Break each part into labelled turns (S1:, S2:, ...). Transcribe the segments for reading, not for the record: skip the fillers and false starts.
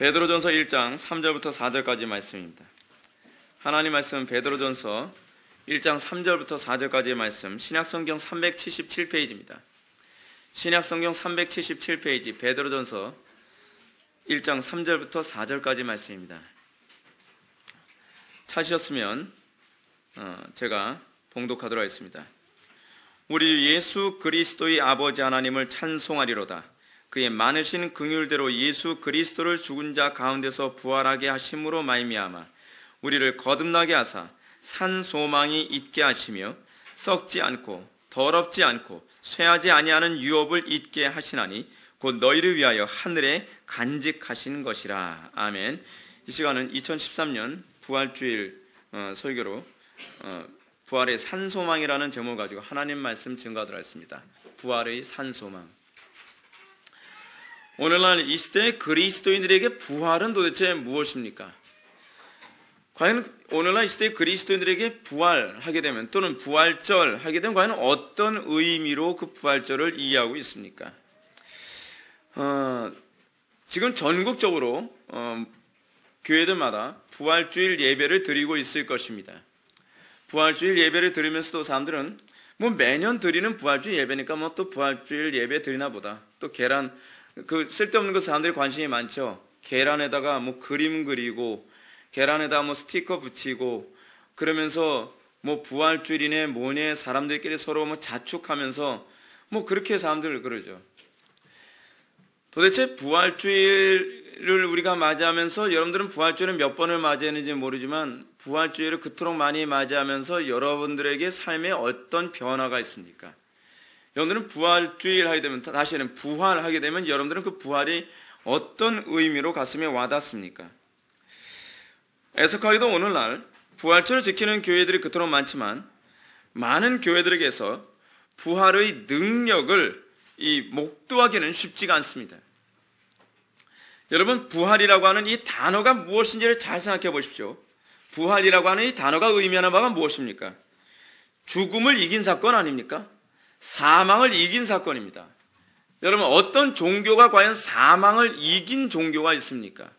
S1: 베드로전서 1장 3절부터 4절까지 말씀입니다. 하나님 말씀은 베드로전서 1장 3절부터 4절까지의 말씀, 신약성경 377페이지입니다. 신약성경 377페이지 베드로전서 1장 3절부터 4절까지 말씀입니다. 찾으셨으면 제가 봉독하도록 하겠습니다. 우리 예수 그리스도의 아버지 하나님을 찬송하리로다. 그의 많으신 긍휼대로 예수 그리스도를 죽은 자 가운데서 부활하게 하심으로 말미암아 우리를 거듭나게 하사 산 소망이 있게 하시며 썩지 않고 더럽지 않고 쇠하지 아니하는 유업을 있게 하시나니 곧 너희를 위하여 하늘에 간직하신 것이라. 아멘. 이 시간은 2013년 부활주일 설교로 부활의 산소망이라는 제목을 가지고 하나님 말씀 증거하도록 하겠습니다. 부활의 산소망. 오늘날 이 시대의 그리스도인들에게 부활은 도대체 무엇입니까? 과연 오늘날 이 시대의 그리스도인들에게 부활하게 되면 또는 부활절 하게 되면 과연 어떤 의미로 그 부활절을 이해하고 있습니까? 지금 전국적으로 교회들마다 부활주일 예배를 드리고 있을 것입니다. 부활주일 예배를 드리면서도 사람들은 매년 드리는 부활주일 예배니까 또 부활주일 예배 드리나 보다. 또 계란, 쓸데없는 거 사람들이 관심이 많죠. 계란에다가 그림 그리고 계란에다 스티커 붙이고 그러면서 부활주일이네 뭐네 사람들끼리 서로 자축하면서 그렇게 사람들 그러죠. 도대체 부활주일을 우리가 맞이하면서 여러분들은 부활주일을 몇 번을 맞이했는지 모르지만 부활주일을 그토록 많이 맞이하면서 여러분들에게 삶에 어떤 변화가 있습니까? 여러분들은 부활주일 하게 되면 다시는 부활하게 되면 여러분들은 그 부활이 어떤 의미로 가슴에 와닿습니까? 애석하게도 오늘날 부활절을 지키는 교회들이 그토록 많지만 많은 교회들에게서 부활의 능력을 목도하기는 쉽지가 않습니다. 여러분, 부활이라고 하는 이 단어가 무엇인지를 잘 생각해 보십시오. 부활이라고 하는 이 단어가 의미하는 바가 무엇입니까? 죽음을 이긴 사건 아닙니까? 사망을 이긴 사건입니다. 여러분, 어떤 종교가 과연 사망을 이긴 종교가 있습니까?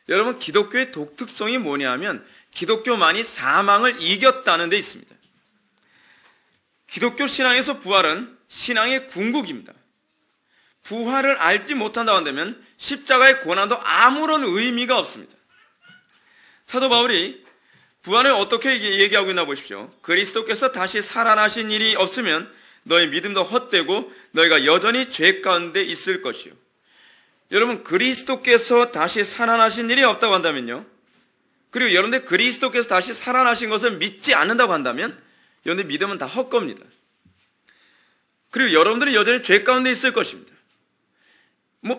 S1: 여러분, 기독교의 독특성이 뭐냐면 기독교만이 사망을 이겼다는 데 있습니다. 기독교 신앙에서 부활은 신앙의 궁극입니다. 부활을 알지 못한다고 한다면 십자가의 고난도 아무런 의미가 없습니다. 사도 바울이 부활을 어떻게 얘기하고 있나 보십시오. 그리스도께서 다시 살아나신 일이 없으면 너희 믿음도 헛되고 너희가 여전히 죄 가운데 있을 것이요. 여러분, 그리스도께서 다시 살아나신 일이 없다고 한다면요. 그리고 여러분들 그리스도께서 다시 살아나신 것을 믿지 않는다고 한다면 여러분들 믿음은 다 헛겁니다. 그리고 여러분들은 여전히 죄 가운데 있을 것입니다.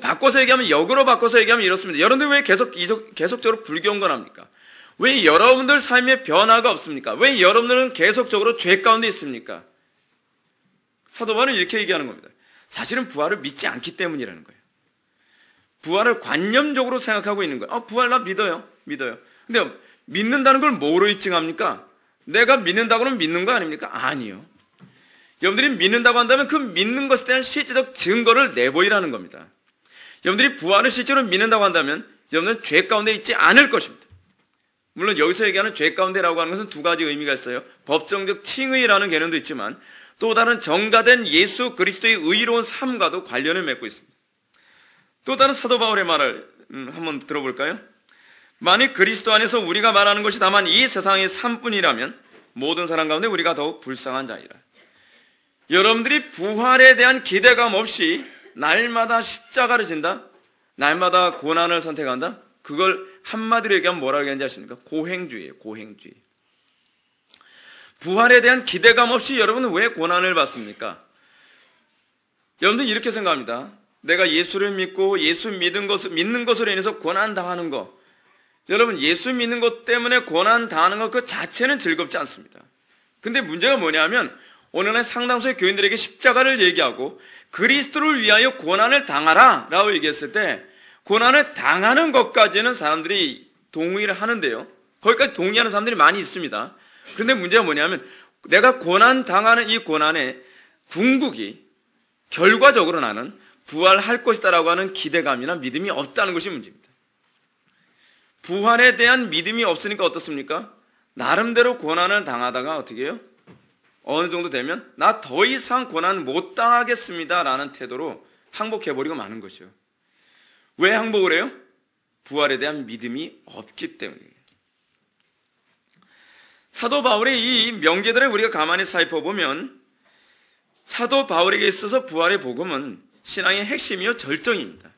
S1: 바꿔서 얘기하면 역으로 바꿔서 얘기하면 이렇습니다. 여러분들 왜 계속적으로 불경건합니까? 왜 여러분들 삶에 변화가 없습니까? 왜 여러분들은 계속적으로 죄 가운데 있습니까? 사도 바울은 이렇게 얘기하는 겁니다. 사실은 부활을 믿지 않기 때문이라는 거예요. 부활을 관념적으로 생각하고 있는 거예요. 부활 나 믿어요. 근데 믿는다는 걸 뭐로 입증합니까? 내가 믿는다고는 믿는 거 아닙니까? 아니요. 여러분들이 믿는다고 한다면 그 믿는 것에 대한 실제적 증거를 내보이라는 겁니다. 여러분들이 부활을 실제로 믿는다고 한다면 여러분들은 죄 가운데 있지 않을 것입니다. 물론 여기서 얘기하는 죄 가운데라고 하는 것은 두 가지 의미가 있어요. 법정적 칭의라는 개념도 있지만 또 다른 정가된 예수 그리스도의 의로운 삶과도 관련을 맺고 있습니다. 또 다른 사도 바울의 말을 한번 들어볼까요? 만일 그리스도 안에서 우리가 말하는 것이 다만 이 세상의 삶뿐이라면 모든 사람 가운데 우리가 더욱 불쌍한 자이라. 여러분들이 부활에 대한 기대감 없이 날마다 십자가를 진다? 날마다 고난을 선택한다? 그걸 한마디로 얘기하면 뭐라고 얘기하는지 아십니까? 고행주의예요. 고행주의. 부활에 대한 기대감 없이 여러분은 왜 고난을 받습니까? 여러분들 이렇게 생각합니다. 내가 예수를 믿고 예수 믿는 것으로 인해서 고난 당하는 거. 여러분, 예수 믿는 것 때문에 고난 당하는 것 그 자체는 즐겁지 않습니다. 근데 문제가 뭐냐면 오늘날 상당수의 교인들에게 십자가를 얘기하고 그리스도를 위하여 고난을 당하라 라고 얘기했을 때 고난을 당하는 것까지는 사람들이 동의를 하는데요. 거기까지 동의하는 사람들이 많이 있습니다. 그런데 문제가 뭐냐면 내가 고난 당하는 이 고난의 궁극이 결과적으로 나는 부활할 것이다라고 하는 기대감이나 믿음이 없다는 것이 문제입니다. 부활에 대한 믿음이 없으니까 어떻습니까? 나름대로 고난을 당하다가 어떻게 해요? 어느 정도 되면 나 더 이상 고난 못 당하겠습니다 라는 태도로 항복해버리고 마는 것이요. 왜 항복을 해요? 부활에 대한 믿음이 없기 때문이에요. 사도 바울의 이 명제들을 우리가 가만히 살펴보면 사도 바울에게 있어서 부활의 복음은 신앙의 핵심이요 절정입니다.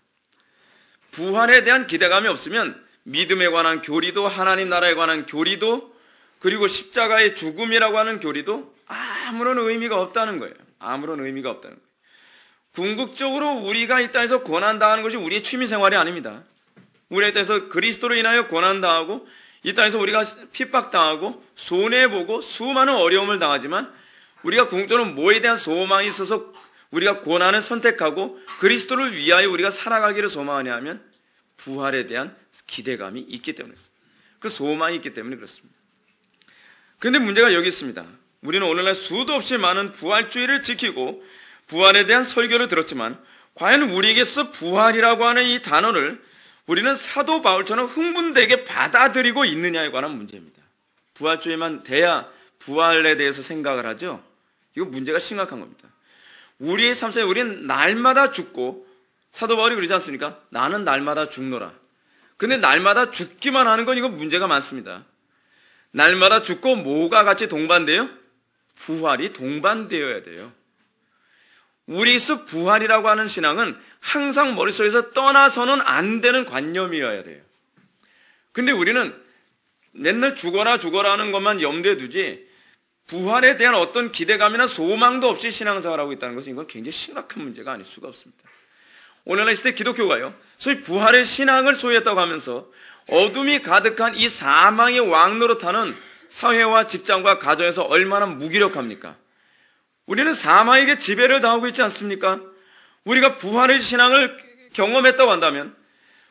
S1: 부활에 대한 기대감이 없으면 믿음에 관한 교리도, 하나님 나라에 관한 교리도, 그리고 십자가의 죽음이라고 하는 교리도 아무런 의미가 없다는 거예요. 아무런 의미가 없다는 거예요. 궁극적으로 우리가 이 땅에서 고난당하는 것이 우리의 취미생활이 아닙니다. 우리에 대해서 그리스도로 인하여 고난당하고 이 땅에서 우리가 핍박당하고 손해보고 수많은 어려움을 당하지만 우리가 궁극적으로 뭐에 대한 소망이 있어서 우리가 고난을 선택하고 그리스도를 위하여 우리가 살아가기를 소망하냐 하면 부활에 대한 기대감이 있기 때문이었습니다. 그 소망이 있기 때문에 그렇습니다. 그런데 문제가 여기 있습니다. 우리는 오늘날 수도 없이 많은 부활주의를 지키고 부활에 대한 설교를 들었지만 과연 우리에게서 부활이라고 하는 이 단어를 우리는 사도 바울처럼 흥분되게 받아들이고 있느냐에 관한 문제입니다. 부활주의만 돼야 부활에 대해서 생각을 하죠. 이거 문제가 심각한 겁니다. 우리의 삶 속에 우리는 날마다 죽고 사도 바울이 그러지 않습니까? 나는 날마다 죽노라. 근데 날마다 죽기만 하는 건 이거 문제가 많습니다. 날마다 죽고 뭐가 같이 동반돼요? 부활이 동반되어야 돼요. 우리에서 부활이라고 하는 신앙은 항상 머릿속에서 떠나서는 안 되는 관념이어야 돼요. 근데 우리는 맨날 죽어라 하는 것만 염두에 두지 부활에 대한 어떤 기대감이나 소망도 없이 신앙생활하고 있다는 것은 이건 굉장히 심각한 문제가 아닐 수가 없습니다. 오늘날 이 시대 기독교가요, 소위 부활의 신앙을 소유했다고 하면서 어둠이 가득한 이 사망의 왕노릇하는 사회와 직장과 가정에서 얼마나 무기력합니까? 우리는 사망에게 지배를 당하고 있지 않습니까? 우리가 부활의 신앙을 경험했다고 한다면,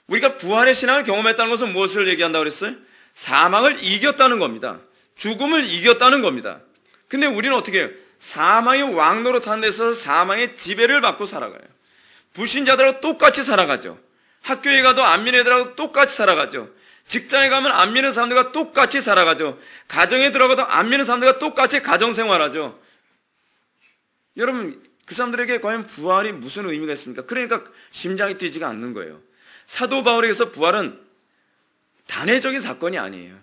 S1: 우리가 부활의 신앙을 경험했다는 것은 무엇을 얘기한다고 그랬어요? 사망을 이겼다는 겁니다. 죽음을 이겼다는 겁니다. 근데 우리는 어떻게 해요? 사망의 왕노릇하는 데서 사망의 지배를 받고 살아가요. 불신자들하고 똑같이 살아가죠. 학교에 가도 안 믿는 애들하고 똑같이 살아가죠. 직장에 가면 안 믿는 사람들과 똑같이 살아가죠. 가정에 들어가도 안 믿는 사람들과 똑같이 가정생활하죠. 여러분, 그 사람들에게 과연 부활이 무슨 의미가 있습니까? 그러니까 심장이 뛰지가 않는 거예요. 사도 바울에게서 부활은 단회적인 사건이 아니에요.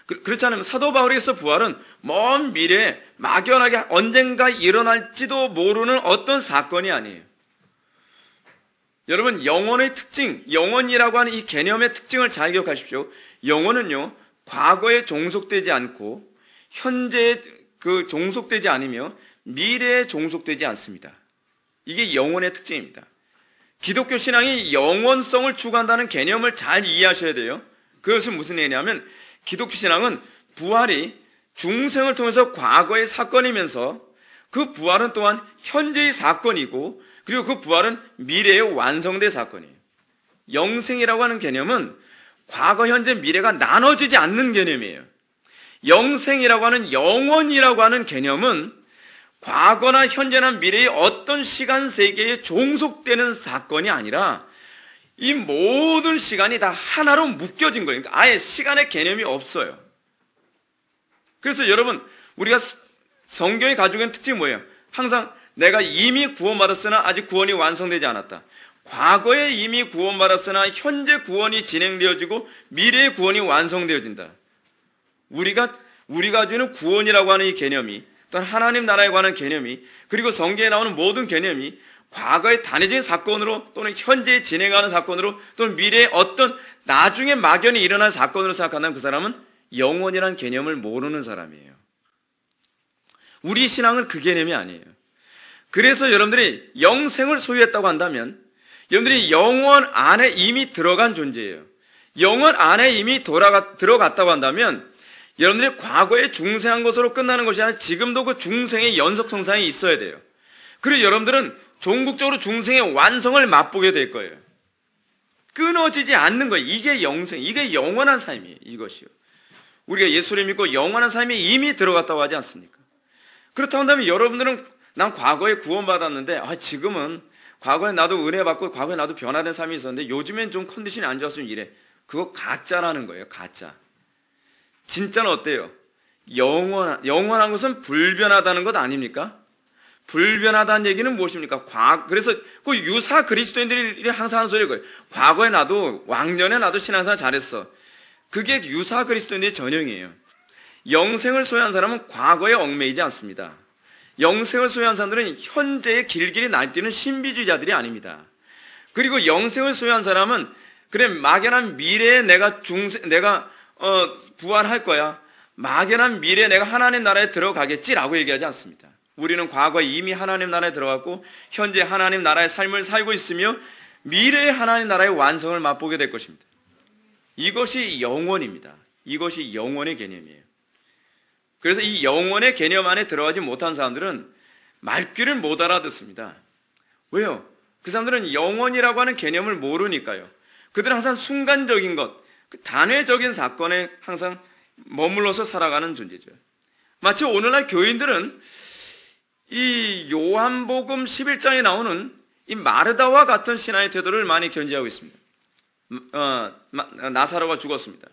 S1: 그렇지 않으면 사도 바울에게서 부활은 먼 미래에 막연하게 언젠가 일어날지도 모르는 어떤 사건이 아니에요. 여러분, 영혼의 특징, 영혼이라고 하는 이 개념의 특징을 잘 기억하십시오. 영혼은요, 과거에 종속되지 않고 현재에 종속되지 않으며 미래에 종속되지 않습니다. 이게 영혼의 특징입니다. 기독교 신앙이 영원성을 추구한다는 개념을 잘 이해하셔야 돼요. 그것은 무슨 얘기냐면 기독교 신앙은 부활이 중생을 통해서 과거의 사건이면서 그 부활은 또한 현재의 사건이고 그리고 그 부활은 미래에 완성된 사건이에요. 영생이라고 하는 개념은 과거, 현재, 미래가 나눠지지 않는 개념이에요. 영생이라고 하는 영원이라고 하는 개념은 과거나 현재나 미래의 어떤 시간 세계에 종속되는 사건이 아니라 이 모든 시간이 다 하나로 묶여진 거예요. 그러니까 아예 시간의 개념이 없어요. 그래서 여러분, 우리가 성경이 가지고 있는 특징이 뭐예요? 항상 내가 이미 구원받았으나 아직 구원이 완성되지 않았다. 과거에 이미 구원받았으나 현재 구원이 진행되어지고 미래의 구원이 완성되어진다. 우리가 가지고 구원이라고 하는 이 개념이, 또한 하나님 나라에 관한 개념이, 그리고 성경에 나오는 모든 개념이 과거의 단회적인 사건으로 또는 현재에 진행하는 사건으로 또는 미래의 어떤 나중에 막연히 일어날 사건으로 생각한다면 그 사람은 영원이라는 개념을 모르는 사람이에요. 우리 신앙은 그 개념이 아니에요. 그래서 여러분들이 영생을 소유했다고 한다면 여러분들이 영원 안에 이미 들어간 존재예요. 영원 안에 이미 들어갔다고 한다면 여러분들이 과거에 중생한 것으로 끝나는 것이 아니라 지금도 그 중생의 연속성상이 있어야 돼요. 그리고 여러분들은 종국적으로 중생의 완성을 맛보게 될 거예요. 끊어지지 않는 거예요. 이게 영생, 이게 영원한 삶이에요. 이것이요. 우리가 예수를 믿고 영원한 삶이 이미 들어갔다고 하지 않습니까? 그렇다고 한다면 여러분들은 난 과거에 구원받았는데 지금은 과거에 나도 은혜 받고 과거에 나도 변화된 삶이 있었는데 요즘엔 좀 컨디션이 안 좋아서 좀 이래. 그거 가짜라는 거예요. 가짜. 진짜는 어때요? 영원한 것은 불변하다는 것 아닙니까? 불변하다는 얘기는 무엇입니까? 그래서 그 유사 그리스도인들이 항상 하는 소리가 거예요. 과거에 나도, 왕년에 나도 신앙생활 잘했어. 그게 유사 그리스도인들의 전형이에요. 영생을 소유한 사람은 과거에 얽매이지 않습니다. 영생을 소유한 사람들은 현재의 길길이 날뛰는 신비주의자들이 아닙니다. 그리고 영생을 소유한 사람은 그래 막연한 미래에 내가 부활할 거야. 막연한 미래에 내가 하나님 나라에 들어가겠지라고 얘기하지 않습니다. 우리는 과거에 이미 하나님 나라에 들어갔고 현재 하나님 나라의 삶을 살고 있으며 미래의 하나님 나라의 완성을 맛보게 될 것입니다. 이것이 영원입니다. 이것이 영원의 개념이에요. 그래서 이 영원의 개념 안에 들어가지 못한 사람들은 말귀를 못 알아듣습니다. 왜요? 그 사람들은 영원이라고 하는 개념을 모르니까요. 그들은 항상 순간적인 것, 단회적인 사건에 항상 머물러서 살아가는 존재죠. 마치 오늘날 교인들은 이 요한복음 11장에 나오는 이 마르다와 같은 신앙의 태도를 많이 견지하고 있습니다. 나사로가 죽었습니다.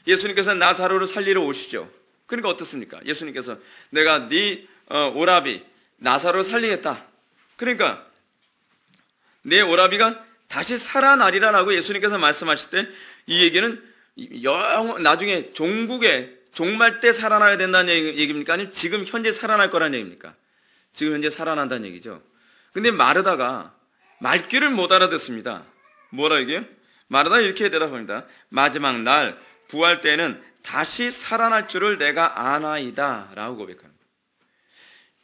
S1: 예수님께서 나사로를 살리러 오시죠. 그러니까 어떻습니까? 예수님께서 내가 네 오라비 나사로를 살리겠다. 그러니까 내 오라비가 다시 살아나리라라고 예수님께서 말씀하실 때 이 얘기는 나중에 종말 때 살아나야 된다는 얘기입니까? 아니면 지금 현재 살아날 거라는 얘기입니까? 지금 현재 살아난다는 얘기죠. 근데 마르다가 말귀를 못 알아듣습니다. 뭐라 얘기해요? 마르다가 이렇게 대답합니다. 마지막 날 부활 때는 다시 살아날 줄을 내가 아나이다 라고 고백합니다.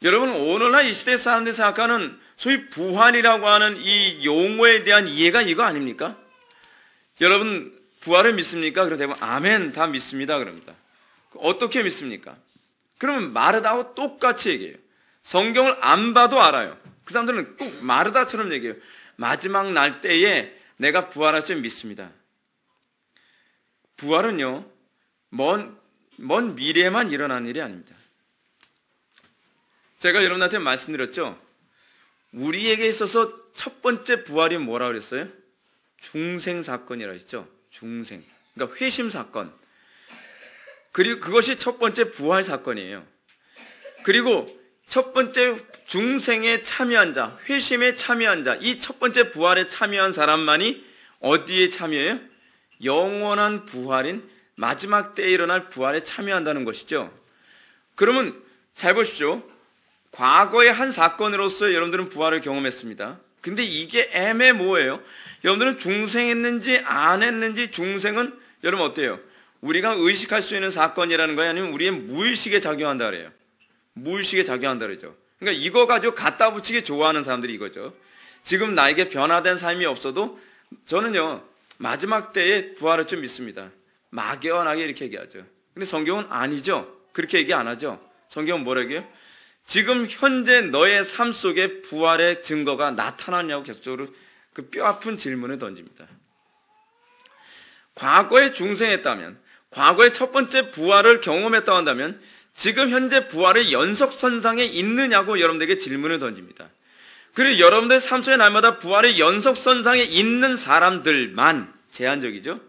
S1: 여러분 오늘날 이 시대 사람들이 생각하는 소위 부활이라고 하는 이 용어에 대한 이해가 이거 아닙니까? 여러분 부활을 믿습니까? 그럼 대부분 아멘 다 믿습니다 그럽니다. 어떻게 믿습니까? 그러면 마르다하고 똑같이 얘기해요. 성경을 안 봐도 알아요. 그 사람들은 꼭 마르다처럼 얘기해요. 마지막 날 때에 내가 부활할 줄 믿습니다. 부활은요 먼 미래에만 일어나는 일이 아닙니다. 제가 여러분한테 말씀드렸죠. 우리에게 있어서 첫 번째 부활이 뭐라고 그랬어요? 중생사건이라고 했죠. 중생. 그러니까 회심사건. 그리고 그것이 첫 번째 부활 사건이에요. 그리고 첫 번째 중생에 참여한 자, 회심에 참여한 자, 이 첫 번째 부활에 참여한 사람만이 어디에 참여해요? 영원한 부활인 마지막 때에 일어날 부활에 참여한다는 것이죠. 그러면 잘 보십시오. 과거의 한 사건으로서 여러분들은 부활을 경험했습니다. 근데 이게 애매모호해요. 여러분들은 중생했는지 안 했는지 중생은 여러분 어때요? 우리가 의식할 수 있는 사건이라는 거예요? 아니면 우리의 무의식에 작용한다 그래요? 무의식에 작용한다 그러죠. 그러니까 이거 가지고 갖다 붙이기 좋아하는 사람들이 이거죠. 지금 나에게 변화된 삶이 없어도 저는요 마지막 때에 부활을 좀 믿습니다. 막연하게 이렇게 얘기하죠. 근데 성경은 아니죠. 그렇게 얘기 안 하죠. 성경은 뭐라고 해요? 지금 현재 너의 삶 속에 부활의 증거가 나타났냐고 계속적으로 그 뼈아픈 질문을 던집니다. 과거에 중생했다면, 과거에 첫 번째 부활을 경험했다고 한다면 지금 현재 부활의 연속선상에 있느냐고 여러분들에게 질문을 던집니다. 그리고 여러분들 삶 속에 날마다 부활의 연속선상에 있는 사람들만, 제한적이죠.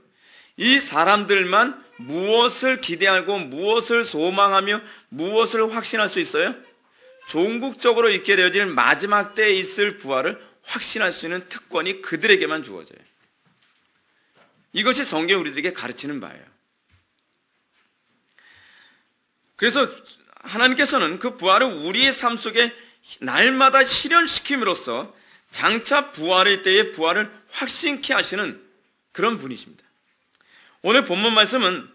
S1: 이 사람들만 무엇을 기대하고 무엇을 소망하며 무엇을 확신할 수 있어요? 종국적으로 있게 되어질 마지막 때에 있을 부활을 확신할 수 있는 특권이 그들에게만 주어져요. 이것이 성경이 우리들에게 가르치는 바예요. 그래서 하나님께서는 그 부활을 우리의 삶 속에 날마다 실현시킴으로써 장차 부활의 때에 부활을 확신케 하시는 그런 분이십니다. 오늘 본문 말씀은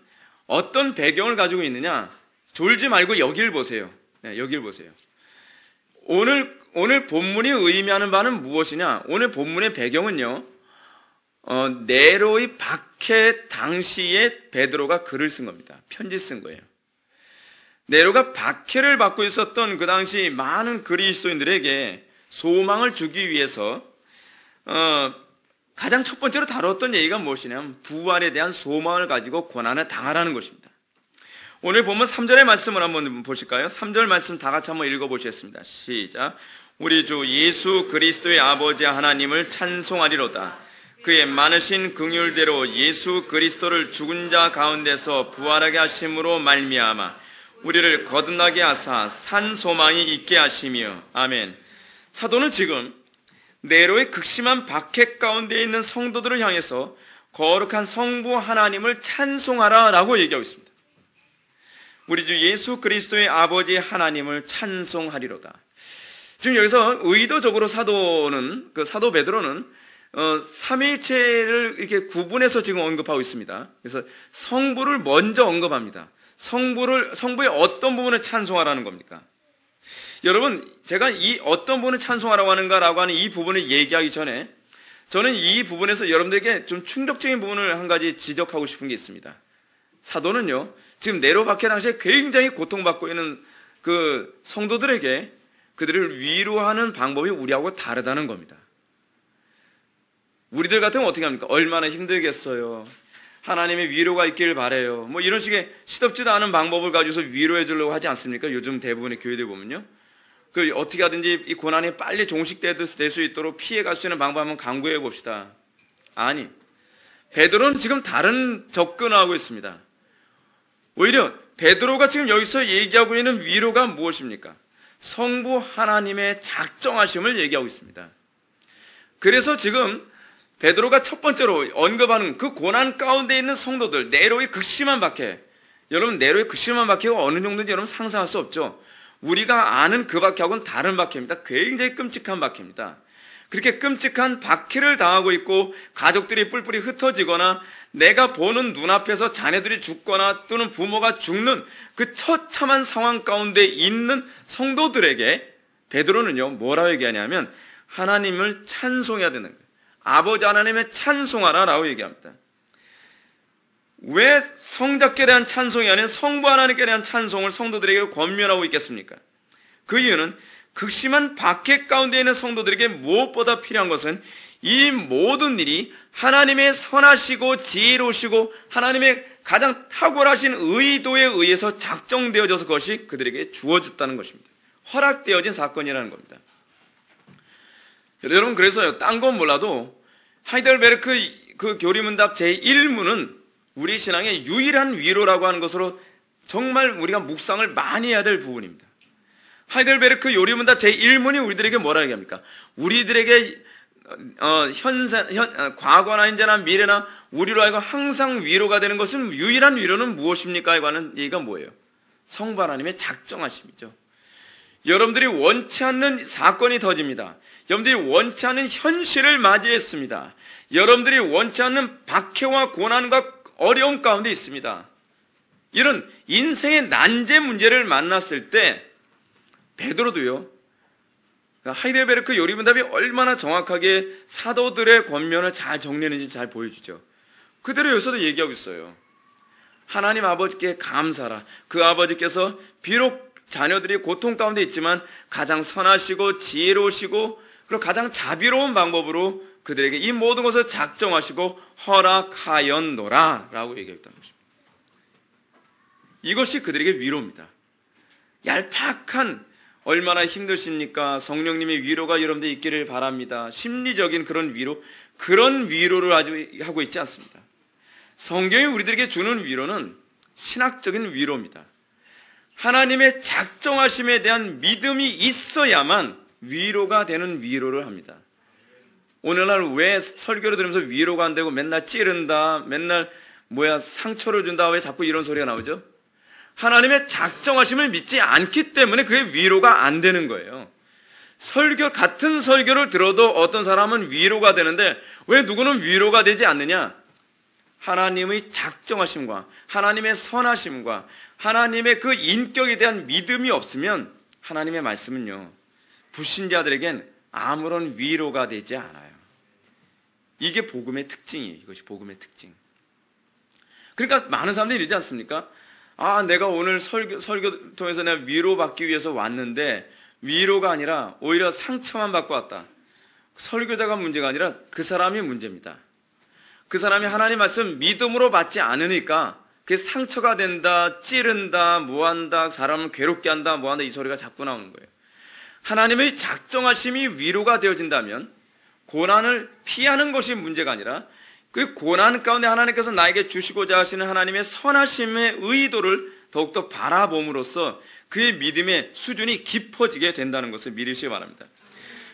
S1: 어떤 배경을 가지고 있느냐? 졸지 말고 여기를 보세요. 네, 여기를 보세요. 오늘 본문이 의미하는 바는 무엇이냐? 오늘 본문의 배경은요, 네로의 박해 당시에 베드로가 글을 쓴 겁니다. 편지 쓴 거예요. 네로가 박해를 받고 있었던 그 당시 많은 그리스도인들에게 소망을 주기 위해서 가장 첫 번째로 다뤘던 얘기가 무엇이냐면 부활에 대한 소망을 가지고 고난을 당하라는 것입니다. 오늘 보면 3절의 말씀을 한번 보실까요? 3절 말씀 다 같이 한번 읽어보시겠습니다. 시작. 우리 주 예수 그리스도의 아버지 하나님을 찬송하리로다. 그의 많으신 긍휼대로 예수 그리스도를 죽은 자 가운데서 부활하게 하심으로 말미암아 우리를 거듭나게 하사 산 소망이 있게 하시며. 아멘. 사도는 지금 네로의 극심한 박해 가운데 있는 성도들을 향해서 거룩한 성부 하나님을 찬송하라라고 얘기하고 있습니다. 우리 주 예수 그리스도의 아버지 하나님을 찬송하리로다. 지금 여기서 의도적으로 사도 베드로는 삼위일체를 이렇게 구분해서 지금 언급하고 있습니다. 그래서 성부를 먼저 언급합니다. 성부의 어떤 부분을 찬송하라는 겁니까? 여러분, 제가 이 어떤 부분을 찬송하라고 하는가라고 하는 이 부분을 얘기하기 전에 저는 이 부분에서 여러분들에게 좀 충격적인 부분을 한 가지 지적하고 싶은 게 있습니다. 사도는요, 지금 네로 박해 당시에 굉장히 고통받고 있는 그 성도들에게 그들을 위로하는 방법이 우리하고 다르다는 겁니다. 우리들 같으면 어떻게 합니까? 얼마나 힘들겠어요. 하나님의 위로가 있길 바라요. 뭐 이런 식의 시덥지도 않은 방법을 가지고서 위로해 주려고 하지 않습니까? 요즘 대부분의 교회들 보면요. 그 어떻게 하든지 이 고난이 빨리 종식될 수 있도록 피해갈 수 있는 방법 한번 강구해 봅시다. 아니, 베드로는 지금 다른 접근을 하고 있습니다. 오히려 베드로가 지금 여기서 얘기하고 있는 위로가 무엇입니까? 성부 하나님의 작정하심을 얘기하고 있습니다. 그래서 지금 베드로가 첫 번째로 언급하는 그 고난 가운데 있는 성도들, 네로의 극심한 박해. 여러분, 네로의 극심한 박해가 어느 정도인지 여러분 상상할 수 없죠. 우리가 아는 그 박해하고는 다른 박해입니다. 굉장히 끔찍한 박해입니다. 그렇게 끔찍한 박해를 당하고 있고 가족들이 뿔뿔이 흩어지거나 내가 보는 눈앞에서 자녀들이 죽거나 또는 부모가 죽는 그 처참한 상황 가운데 있는 성도들에게 베드로는요, 뭐라고 얘기하냐면 하나님을 찬송해야 되는 거예요. 아버지 하나님의 찬송하라라고 얘기합니다. 왜 성자께 대한 찬송이 아닌 성부 하나님께 대한 찬송을 성도들에게 권면하고 있겠습니까? 그 이유는 극심한 박해 가운데 있는 성도들에게 무엇보다 필요한 것은 이 모든 일이 하나님의 선하시고 지혜로우시고 하나님의 가장 탁월하신 의도에 의해서 작정되어져서 그것이 그들에게 주어졌다는 것입니다. 허락되어진 사건이라는 겁니다. 여러분, 그래서요, 딴 건 몰라도 하이델베르크 그 교리문답 제1문은 우리 신앙의 유일한 위로라고 하는 것으로 정말 우리가 묵상을 많이 해야 될 부분입니다. 하이델베르크 요리문답 제1문이 우리들에게 뭐라 얘기합니까? 우리들에게 과거나 현재나 미래나 우리로 하여금 항상 위로가 되는 것은 유일한 위로는 무엇입니까? 하는 얘기가 뭐예요? 성부 하나님의 작정하심이죠. 여러분들이 원치 않는 사건이 터집니다. 여러분들이 원치 않는 현실을 맞이했습니다. 여러분들이 원치 않는 박해와 고난과 어려움 가운데 있습니다. 이런 인생의 난제 문제를 만났을 때 베드로도요, 하이델베르크 요리문답이 얼마나 정확하게 사도들의 권면을 잘 정리했는지 잘 보여주죠. 그대로 여기서도 얘기하고 있어요. 하나님 아버지께 감사하라. 그 아버지께서 비록 자녀들이 고통 가운데 있지만 가장 선하시고 지혜로우시고 그리고 가장 자비로운 방법으로 그들에게 이 모든 것을 작정하시고 허락하였노라 라고 얘기했다는 것입니다. 이것이 그들에게 위로입니다. 얄팍한 얼마나 힘드십니까? 성령님의 위로가 여러분들 있기를 바랍니다. 심리적인 그런 위로, 그런 위로를 아주 하고 있지 않습니다. 성경이 우리들에게 주는 위로는 신학적인 위로입니다. 하나님의 작정하심에 대한 믿음이 있어야만 위로가 되는 위로를 합니다. 오늘날 왜 설교를 들으면서 위로가 안 되고 맨날 찌른다, 맨날 상처를 준다, 왜 자꾸 이런 소리가 나오죠? 하나님의 작정하심을 믿지 않기 때문에 그게 위로가 안 되는 거예요. 같은 설교를 들어도 어떤 사람은 위로가 되는데 왜 누구는 위로가 되지 않느냐? 하나님의 작정하심과 하나님의 선하심과 하나님의 그 인격에 대한 믿음이 없으면 하나님의 말씀은요, 불신자들에겐 아무런 위로가 되지 않아요. 이게 복음의 특징이에요. 이것이 복음의 특징. 그러니까 많은 사람들이 이러지 않습니까? 내가 오늘 설교 통해서 내가 위로받기 위해서 왔는데 위로가 아니라 오히려 상처만 받고 왔다. 설교자가 문제가 아니라 그 사람이 문제입니다. 그 사람이 하나님 말씀 믿음으로 받지 않으니까 그게 상처가 된다, 찌른다, 뭐한다, 사람을 괴롭게 한다, 뭐한다 이 소리가 자꾸 나오는 거예요. 하나님의 작정하심이 위로가 되어진다면 고난을 피하는 것이 문제가 아니라 그 고난 가운데 하나님께서 나에게 주시고자 하시는 하나님의 선하심의 의도를 더욱더 바라봄으로써 그의 믿음의 수준이 깊어지게 된다는 것을 믿으시기 바랍니다.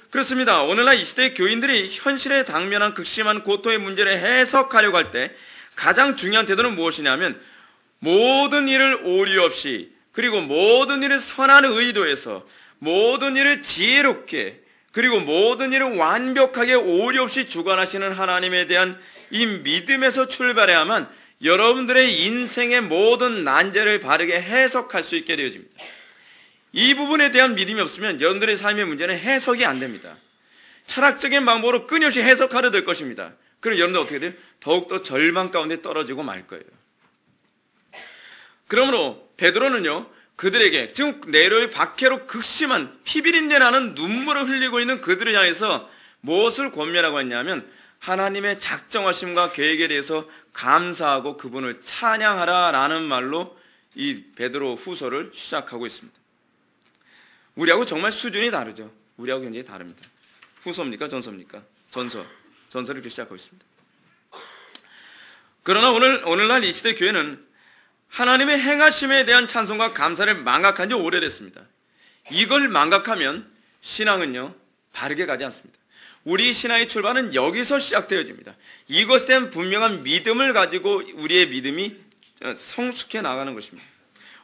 S1: 그렇습니다. 오늘날 이 시대의 교인들이 현실에 당면한 극심한 고통의 문제를 해석하려고 할 때 가장 중요한 태도는 무엇이냐면 모든 일을 오류 없이 그리고 모든 일을 선한 의도에서 모든 일을 지혜롭게 그리고 모든 일을 완벽하게 오류 없이 주관하시는 하나님에 대한 이 믿음에서 출발해야만 여러분들의 인생의 모든 난제를 바르게 해석할 수 있게 되어집니다. 이 부분에 대한 믿음이 없으면 여러분들의 삶의 문제는 해석이 안 됩니다. 철학적인 방법으로 끊임없이 해석하려 될 것입니다. 그럼 여러분들 어떻게 돼요? 더욱더 절망 가운데 떨어지고 말 거예요. 그러므로 베드로는요, 그들에게 지금 네로의 박해로 극심한 피비린내 나는 눈물을 흘리고 있는 그들을 향해서 무엇을 권면하고 했냐면 하나님의 작정하심과 계획에 대해서 감사하고 그분을 찬양하라라는 말로 이 베드로 후서를 시작하고 있습니다. 우리하고 정말 수준이 다르죠. 우리하고 굉장히 다릅니다. 후서입니까? 전서입니까? 전서를 이렇게 시작하고 있습니다. 그러나 오늘날 이 시대 교회는 하나님의 행하심에 대한 찬송과 감사를 망각한 지 오래됐습니다. 이걸 망각하면 신앙은요, 바르게 가지 않습니다. 우리 신앙의 출발은 여기서 시작되어집니다. 이것에 대한 분명한 믿음을 가지고 우리의 믿음이 성숙해 나가는 것입니다.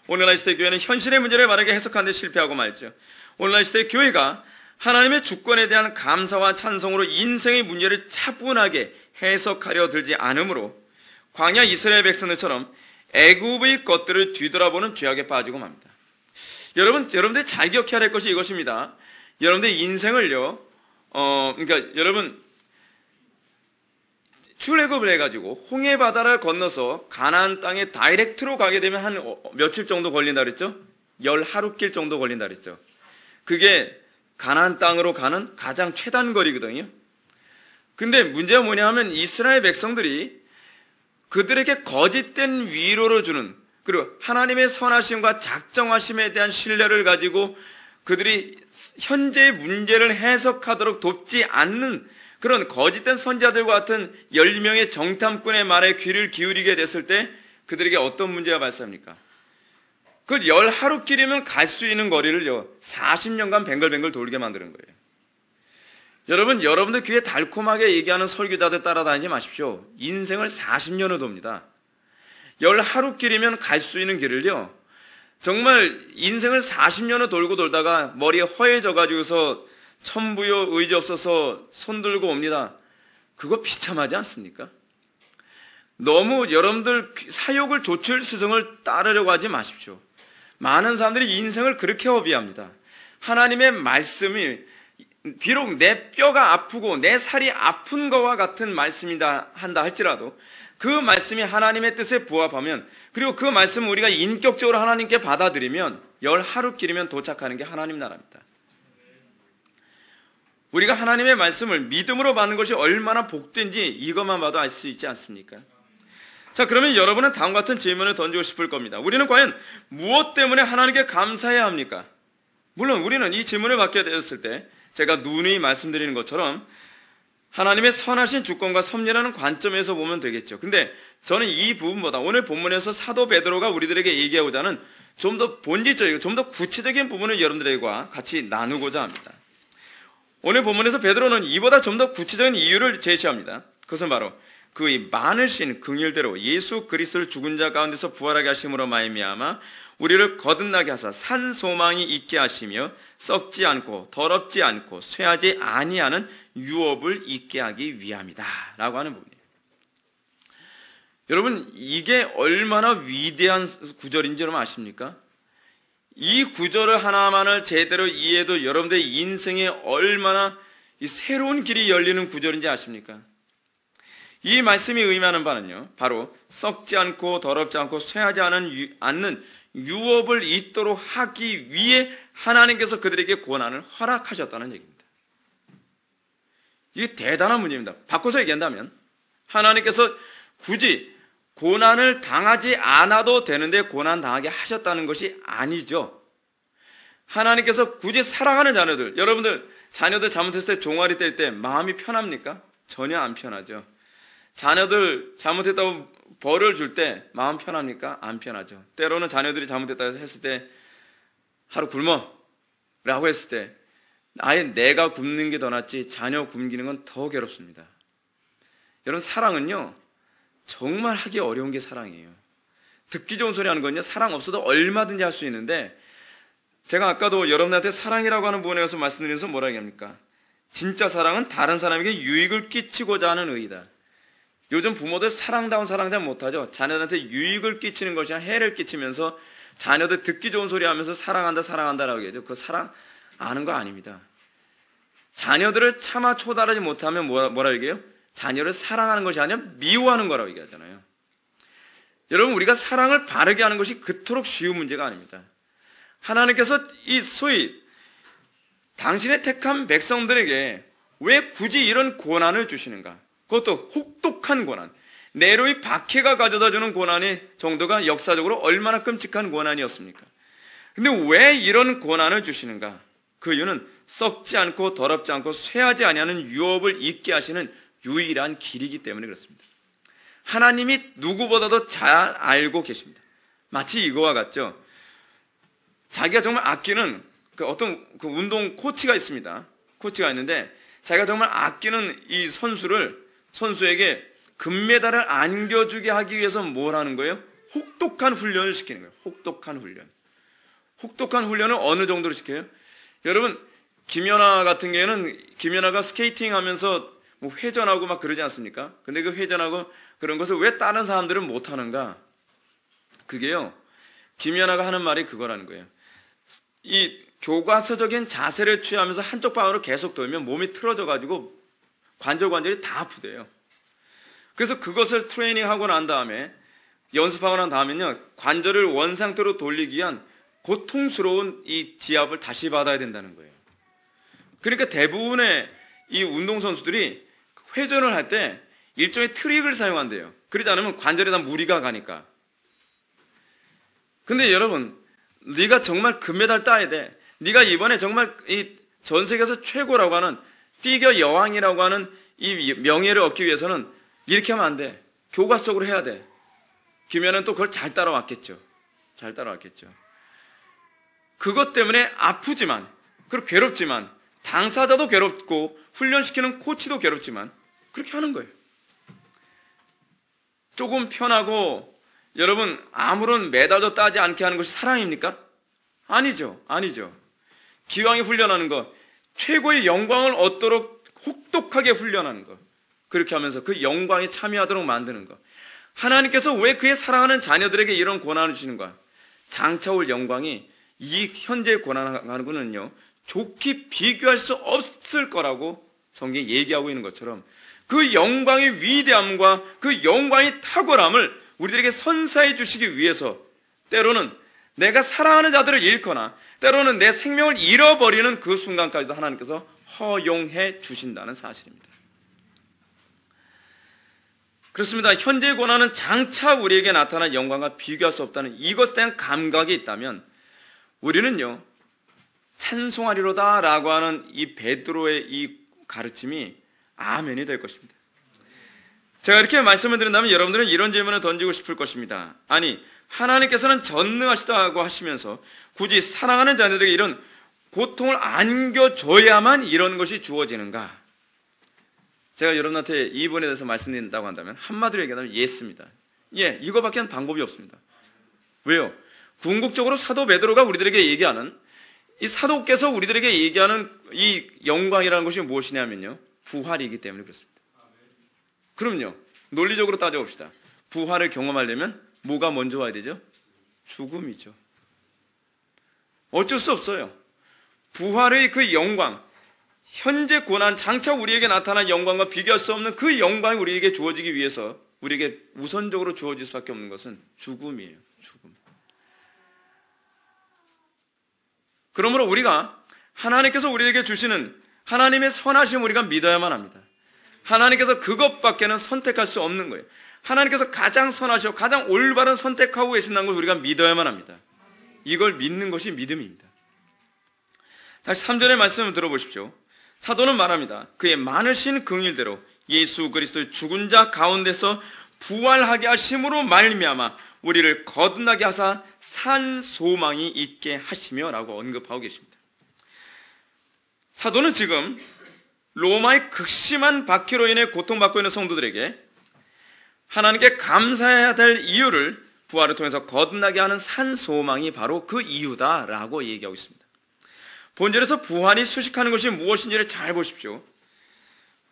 S1: 오늘날 시대 교회는 현실의 문제를 바르게 해석하는 데 실패하고 말죠. 오늘날 시대 교회가 하나님의 주권에 대한 감사와 찬송으로 인생의 문제를 차분하게 해석하려 들지 않으므로 광야 이스라엘 백성들처럼 애굽의 것들을 뒤돌아보는 죄악에 빠지고 맙니다. 여러분들이 잘 기억해야 할 것이 이것입니다. 여러분들의 인생을요, 여러분, 출애굽을 해가지고 홍해 바다를 건너서 가나안 땅에 다이렉트로 가게 되면 한 며칠 정도 걸린다 그랬죠? 10하루길 정도 걸린다 그랬죠? 그게 가나안 땅으로 가는 가장 최단 거리거든요. 근데 문제가 뭐냐 하면 이스라엘 백성들이 그들에게 거짓된 위로를 주는, 그리고 하나님의 선하심과 작정하심에 대한 신뢰를 가지고 그들이 현재의 문제를 해석하도록 돕지 않는 그런 거짓된 선지자들과 같은 10명의 정탐꾼의 말에 귀를 기울이게 됐을 때 그들에게 어떤 문제가 발생합니까? 그 10하루길이면 갈 수 있는 거리를요, 40년간 뱅글뱅글 돌게 만드는 거예요. 여러분들 귀에 달콤하게 얘기하는 설교자들 따라다니지 마십시오. 인생을 40년을 돕니다. 10하루길이면 갈 수 있는 길을요, 정말 인생을 40년을 돌고 돌다가 머리에 허해져가지고서 천부요 의지 없어서 손 들고 옵니다. 그거 비참하지 않습니까? 너무 여러분들 사욕을 조칠 스승을 따르려고 하지 마십시오. 많은 사람들이 인생을 그렇게 허비합니다. 하나님의 말씀이 비록 내 뼈가 아프고 내 살이 아픈 것과 같은 말씀이다 한다 할지라도 그 말씀이 하나님의 뜻에 부합하면, 그리고 그 말씀을 우리가 인격적으로 하나님께 받아들이면 10하루길이면 도착하는 게 하나님 나라입니다. 우리가 하나님의 말씀을 믿음으로 받는 것이 얼마나 복된지 이것만 봐도 알 수 있지 않습니까? 자, 그러면 여러분은 다음과 같은 질문을 던지고 싶을 겁니다. 우리는 과연 무엇 때문에 하나님께 감사해야 합니까? 물론 우리는 이 질문을 받게 되었을 때 제가 누누이 말씀드리는 것처럼 하나님의 선하신 주권과 섭리라는 관점에서 보면 되겠죠. 근데 저는 이 부분보다 오늘 본문에서 사도 베드로가 우리들에게 얘기하고자 하는 좀 더 본질적이고 좀 더 구체적인 부분을 여러분들과 같이 나누고자 합니다. 오늘 본문에서 베드로는 이보다 좀 더 구체적인 이유를 제시합니다. 그것은 바로 그 많으신 긍휼대로 예수 그리스도를 죽은 자 가운데서 부활하게 하심으로 말미암아 우리를 거듭나게 하사 산 소망이 있게 하시며 썩지 않고 더럽지 않고 쇠하지 아니하는 유업을 있게 하기 위함이다 라고 하는 부분이에요. 여러분, 이게 얼마나 위대한 구절인지 여러분 아십니까? 이 구절을 하나만을 제대로 이해해도 여러분들의 인생에 얼마나 이 새로운 길이 열리는 구절인지 아십니까? 이 말씀이 의미하는 바는요, 바로 썩지 않고 더럽지 않고 쇠하지 않는 유업을 있도록 하기 위해 하나님께서 그들에게 고난을 허락하셨다는 얘기입니다. 이게 대단한 문제입니다. 바꿔서 얘기한다면 하나님께서 굳이 고난을 당하지 않아도 되는데 고난 당하게 하셨다는 것이 아니죠. 하나님께서 굳이 사랑하는 자녀들, 여러분들 자녀들 잘못했을 때 종아리 뗄 때 마음이 편합니까? 전혀 안 편하죠. 자녀들 잘못했다고 벌을 줄 때 마음 편합니까? 안 편하죠. 때로는 자녀들이 잘못했다고 했을 때 하루 굶어 라고 했을 때 아예 내가 굶는 게 더 낫지 자녀 굶기는 건 더 괴롭습니다. 여러분, 사랑은요 정말 하기 어려운 게 사랑이에요. 듣기 좋은 소리 하는 건요 사랑 없어도 얼마든지 할 수 있는데, 제가 아까도 여러분한테 사랑이라고 하는 부분에 가서 말씀드리면서 뭐라 얘기합니까? 진짜 사랑은 다른 사람에게 유익을 끼치고자 하는 의의다. 요즘 부모들 사랑다운 사랑 잘 못하죠. 자녀들한테 유익을 끼치는 것이 아니라 해를 끼치면서 자녀들 듣기 좋은 소리 하면서 사랑한다 사랑한다라고 얘기하죠. 그 사랑 아는 거 아닙니다. 자녀들을 차마 초달하지 못하면 뭐라 얘기해요? 자녀를 사랑하는 것이 아니라 미워하는 거라고 얘기하잖아요. 여러분, 우리가 사랑을 바르게 하는 것이 그토록 쉬운 문제가 아닙니다. 하나님께서 이 소위 당신의 택한 백성들에게 왜 굳이 이런 고난을 주시는가? 그것도 혹독한 고난, 네로의 박해가 가져다주는 고난의 정도가 역사적으로 얼마나 끔찍한 고난이었습니까? 근데 왜 이런 고난을 주시는가? 그 이유는 썩지 않고 더럽지 않고 쇠하지 아니하는 유업을 잊게 하시는 유일한 길이기 때문에 그렇습니다. 하나님이 누구보다도 잘 알고 계십니다. 마치 이거와 같죠. 자기가 정말 아끼는 어떤 운동 코치가 있습니다. 코치가 있는데 자기가 정말 아끼는 이 선수에게 금메달을 안겨주게 하기 위해서 뭘 하는 거예요? 혹독한 훈련을 시키는 거예요. 혹독한 훈련. 혹독한 훈련을 어느 정도로 시켜요? 여러분, 김연아 같은 경우에는 김연아가 스케이팅 하면서 뭐 회전하고 막 그러지 않습니까? 근데 그 회전하고 그런 것을 왜 다른 사람들은 못 하는가? 그게요, 김연아가 하는 말이 그거라는 거예요. 이 교과서적인 자세를 취하면서 한쪽 방향으로 계속 돌면 몸이 틀어져가지고 관절이 다 아프대요. 그래서 그것을 트레이닝하고 난 다음에, 연습하고 난 다음에는요, 관절을 원상태로 돌리기 위한 고통스러운 이 지압을 다시 받아야 된다는 거예요. 그러니까 대부분의 이 운동선수들이 회전을 할 때 일종의 트릭을 사용한대요. 그러지 않으면 관절에다 무리가 가니까. 근데 여러분, 네가 정말 금메달 따야 돼. 네가 이번에 정말 이 전 세계에서 최고라고 하는 피겨 여왕이라고 하는 이 명예를 얻기 위해서는 이렇게 하면 안 돼. 교과서적으로 해야 돼. 김연아는 또 그걸 잘 따라왔겠죠. 잘 따라왔겠죠. 그것 때문에 아프지만, 그리고 괴롭지만, 당사자도 괴롭고 훈련시키는 코치도 괴롭지만 그렇게 하는 거예요. 조금 편하고 여러분 아무런 메달도 따지 않게 하는 것이 사랑입니까? 아니죠. 아니죠. 기왕에 훈련하는 것, 최고의 영광을 얻도록 혹독하게 훈련하는 것, 그렇게 하면서 그 영광에 참여하도록 만드는 것. 하나님께서 왜 그의 사랑하는 자녀들에게 이런 고난을 주시는가? 장차 올 영광이 이 현재의 고난하는 것은요, 좋게 비교할 수 없을 거라고 성경이 얘기하고 있는 것처럼 그 영광의 위대함과 그 영광의 탁월함을 우리들에게 선사해 주시기 위해서 때로는 내가 사랑하는 자들을 잃거나 때로는 내 생명을 잃어버리는 그 순간까지도 하나님께서 허용해 주신다는 사실입니다. 그렇습니다. 현재의 고난은 장차 우리에게 나타난 영광과 비교할 수 없다는 이것에 대한 감각이 있다면 우리는요, 찬송하리로다 라고 하는 이 베드로의 이 가르침이 아멘이 될 것입니다. 제가 이렇게 말씀을 드린다면 여러분들은 이런 질문을 던지고 싶을 것입니다. 아니, 하나님께서는 전능하시다고 하시면서 굳이 사랑하는 자녀들에게 이런 고통을 안겨줘야만 이런 것이 주어지는가? 제가 여러분한테 이 부분에 대해서 말씀드린다고 한다면 한마디로 얘기하면 예스입니다. 예, 이거밖에 방법이 없습니다. 왜요? 궁극적으로 사도 베드로가 우리들에게 얘기하는, 이 사도께서 우리들에게 얘기하는 이 영광이라는 것이 무엇이냐면요, 부활이기 때문에 그렇습니다. 그럼요, 논리적으로 따져봅시다. 부활을 경험하려면 뭐가 먼저 와야 되죠? 죽음이죠. 어쩔 수 없어요. 부활의 그 영광, 현재 고난, 장차 우리에게 나타난 영광과 비교할 수 없는 그 영광이 우리에게 주어지기 위해서 우리에게 우선적으로 주어질 수밖에 없는 것은 죽음이에요. 죽음. 그러므로 우리가 하나님께서 우리에게 주시는 하나님의 선하심을 우리가 믿어야만 합니다. 하나님께서 그것밖에는 선택할 수 없는 거예요. 하나님께서 가장 선하시고 가장 올바른 선택하고 계신다는 걸 우리가 믿어야만 합니다. 이걸 믿는 것이 믿음입니다. 다시 3절의 말씀을 들어보십시오. 사도는 말합니다. 그의 많으신 긍휼대로 예수 그리스도의 죽은 자 가운데서 부활하게 하심으로 말미암아 우리를 거듭나게 하사 산 소망이 있게 하시며 라고 언급하고 계십니다. 사도는 지금 로마의 극심한 박해로 인해 고통받고 있는 성도들에게 하나님께 감사해야 될 이유를 부활을 통해서 거듭나게 하는 산 소망이 바로 그 이유다라고 얘기하고 있습니다. 본절에서 부활이 수식하는 것이 무엇인지를 잘 보십시오.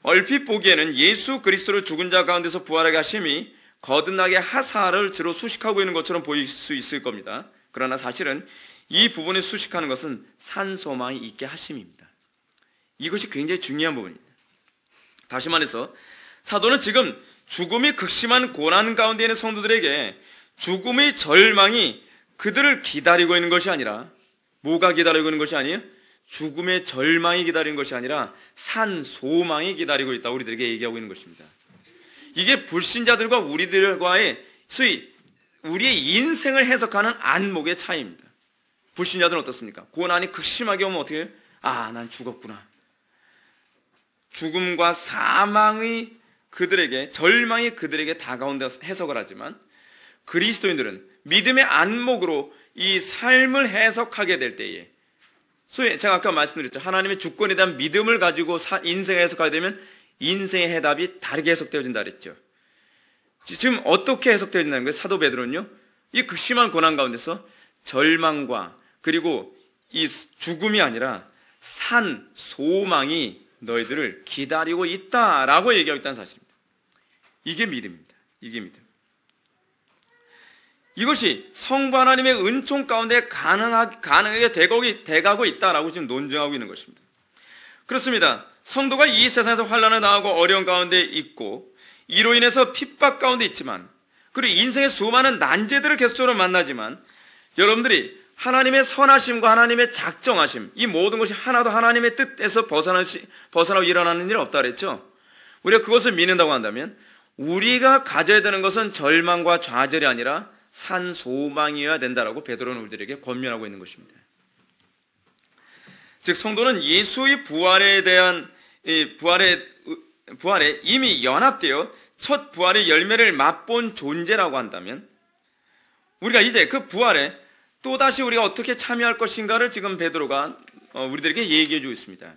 S1: 얼핏 보기에는 예수 그리스도를 죽은 자 가운데서 부활하게 하심이 거듭나게 하사를 주로 수식하고 있는 것처럼 보일 수 있을 겁니다. 그러나 사실은 이 부분에 수식하는 것은 산 소망이 있게 하심입니다. 이것이 굉장히 중요한 부분입니다. 다시 말해서 사도는 지금 죽음이 극심한 고난 가운데 있는 성도들에게 죽음의 절망이 그들을 기다리고 있는 것이 아니라, 뭐가 기다리고 있는 것이 아니에요? 죽음의 절망이 기다리는 것이 아니라 산 소망이 기다리고 있다 우리들에게 얘기하고 있는 것입니다. 이게 불신자들과 우리들과의 소위 우리의 인생을 해석하는 안목의 차이입니다. 불신자들은 어떻습니까? 고난이 극심하게 오면 어떻게 해요? 아, 난 죽었구나. 죽음과 사망의 그들에게, 절망이 그들에게 다가온다 해석을 하지만, 그리스도인들은 믿음의 안목으로 이 삶을 해석하게 될 때에, 소위 제가 아까 말씀드렸죠. 하나님의 주권에 대한 믿음을 가지고 인생을 해석하게 되면 인생의 해답이 다르게 해석되어진다 그랬죠. 지금 어떻게 해석되어진다는 거예요? 사도 베드로는요, 이 극심한 고난 가운데서 절망과 그리고 이 죽음이 아니라 산 소망이 너희들을 기다리고 있다라고 얘기하고 있다는 사실입니다. 이게 믿음입니다. 이게 믿음. 이것이 성부 하나님의 은총 가운데 가능하게 돼가고 있다라고 지금 논증하고 있는 것입니다. 그렇습니다. 성도가 이 세상에서 환난을 당하고 어려운 가운데 있고 이로 인해서 핍박 가운데 있지만, 그리고 인생의 수많은 난제들을 계속적으로 만나지만, 여러분들이 하나님의 선하심과 하나님의 작정하심, 이 모든 것이 하나도 하나님의 뜻에서 벗어나고 일어나는 일은 없다 그랬죠. 우리가 그것을 믿는다고 한다면 우리가 가져야 되는 것은 절망과 좌절이 아니라 산 소망이어야 된다라고 베드로는 우리들에게 권면하고 있는 것입니다. 즉 성도는 예수의 부활에 대한 부활에 이미 연합되어 첫 부활의 열매를 맛본 존재라고 한다면, 우리가 이제 그 부활에 또다시 우리가 어떻게 참여할 것인가를 지금 베드로가 우리들에게 얘기해 주고 있습니다.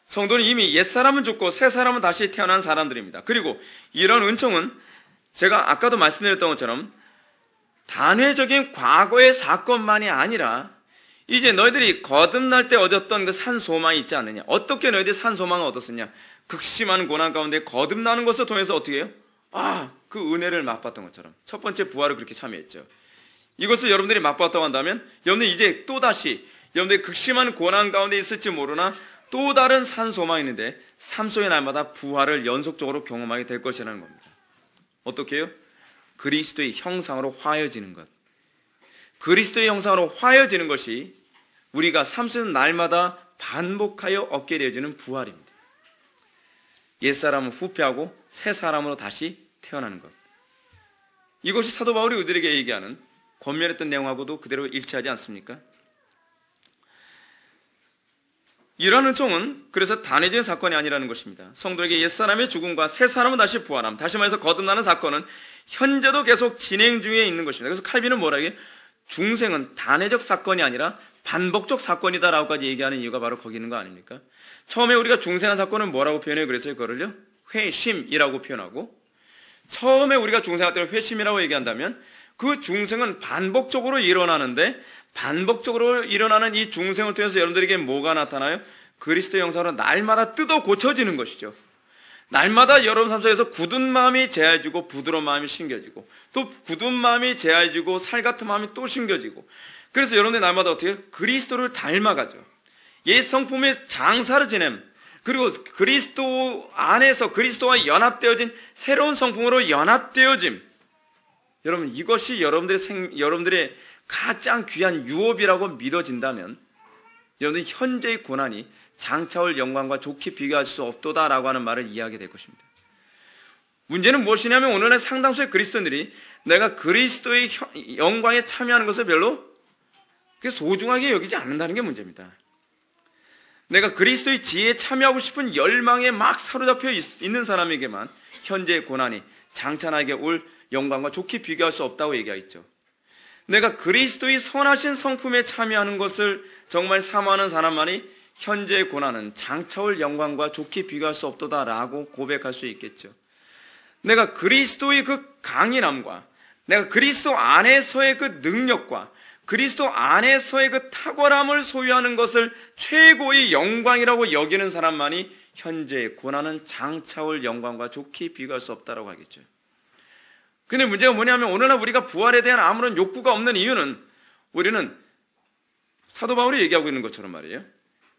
S1: 성도는 이미 옛사람은 죽고 새사람은 다시 태어난 사람들입니다. 그리고 이런 은총은 제가 아까도 말씀드렸던 것처럼 단회적인 과거의 사건만이 아니라 이제 너희들이 거듭날 때 얻었던 그 산 소망이 있지 않느냐. 어떻게 너희들이 산 소망을 얻었느냐. 극심한 고난 가운데 거듭나는 것을 통해서 어떻게 해요? 그 은혜를 맛봤던 것처럼 첫 번째 부활을 그렇게 참여했죠. 이것을 여러분들이 맛봤다고 한다면 여러분들이 이제 또다시 여러분들이 극심한 고난 가운데 있을지 모르나 또 다른 산 소망이 있는데 삶 속의 날마다 부활을 연속적으로 경험하게 될 것이라는 겁니다. 어떻게 해요? 그리스도의 형상으로 화해지는 것. 그리스도의 형상으로 화해지는 것이 우리가 삶 속의 날마다 반복하여 얻게 되어지는 부활입니다. 옛사람은 후패하고 새 사람으로 다시 태어나는 것. 이것이 사도 바울이 우리들에게 얘기하는 권면했던 내용하고도 그대로 일치하지 않습니까? 이러한 은총은 그래서 단회적인 사건이 아니라는 것입니다. 성도에게 옛사람의 죽음과 새사람은 다시 부활함, 다시 말해서 거듭나는 사건은 현재도 계속 진행 중에 있는 것입니다. 그래서 칼빈은 뭐라고 해요? 중생은 단회적 사건이 아니라 반복적 사건이다라고까지 얘기하는 이유가 바로 거기 있는 거 아닙니까? 처음에 우리가 중생한 사건은 뭐라고 표현해요? 그래서 그거를요, 회심이라고 표현하고, 처음에 우리가 중생할 때는 회심이라고 얘기한다면 그 중생은 반복적으로 일어나는데, 반복적으로 일어나는 이 중생을 통해서 여러분들에게 뭐가 나타나요? 그리스도의 형상으로 날마다 뜯어 고쳐지는 것이죠. 날마다 여러분 삶 속에서 굳은 마음이 제해지고 부드러운 마음이 신겨지고, 또 굳은 마음이 제해지고 살 같은 마음이 또 신겨지고, 그래서 여러분들 날마다 어떻게 해요? 그리스도를 닮아가죠. 옛 성품의 장사를 지냄, 그리고 그리스도 안에서 그리스도와 연합되어진 새로운 성품으로 연합되어짐. 여러분, 이것이 여러분들의 가장 귀한 유업이라고 믿어진다면 여러분들이 현재의 고난이 장차올 영광과 좋게 비교할 수 없도다라고 하는 말을 이해하게 될 것입니다. 문제는 무엇이냐면 오늘날 상당수의 그리스도인들이 내가 그리스도의 영광에 참여하는 것을 별로 소중하게 여기지 않는다는 게 문제입니다. 내가 그리스도의 지혜에 참여하고 싶은 열망에 막 사로잡혀 있는 사람에게만 현재의 고난이 장차나에게 올 영광과 좋게 비교할 수 없다고 얘기하겠죠. 내가 그리스도의 선하신 성품에 참여하는 것을 정말 사모하는 사람만이 현재의 고난은 장차 올 영광과 좋게 비교할 수 없도다라고 고백할 수 있겠죠. 내가 그리스도의 그 강인함과 내가 그리스도 안에서의 그 능력과 그리스도 안에서의 그 탁월함을 소유하는 것을 최고의 영광이라고 여기는 사람만이 현재의 고난은 장차 올 영광과 좋게 비교할 수 없다라고 하겠죠. 근데 문제가 뭐냐면 오늘날 우리가 부활에 대한 아무런 욕구가 없는 이유는 우리는 사도 바울이 얘기하고 있는 것처럼 말이에요.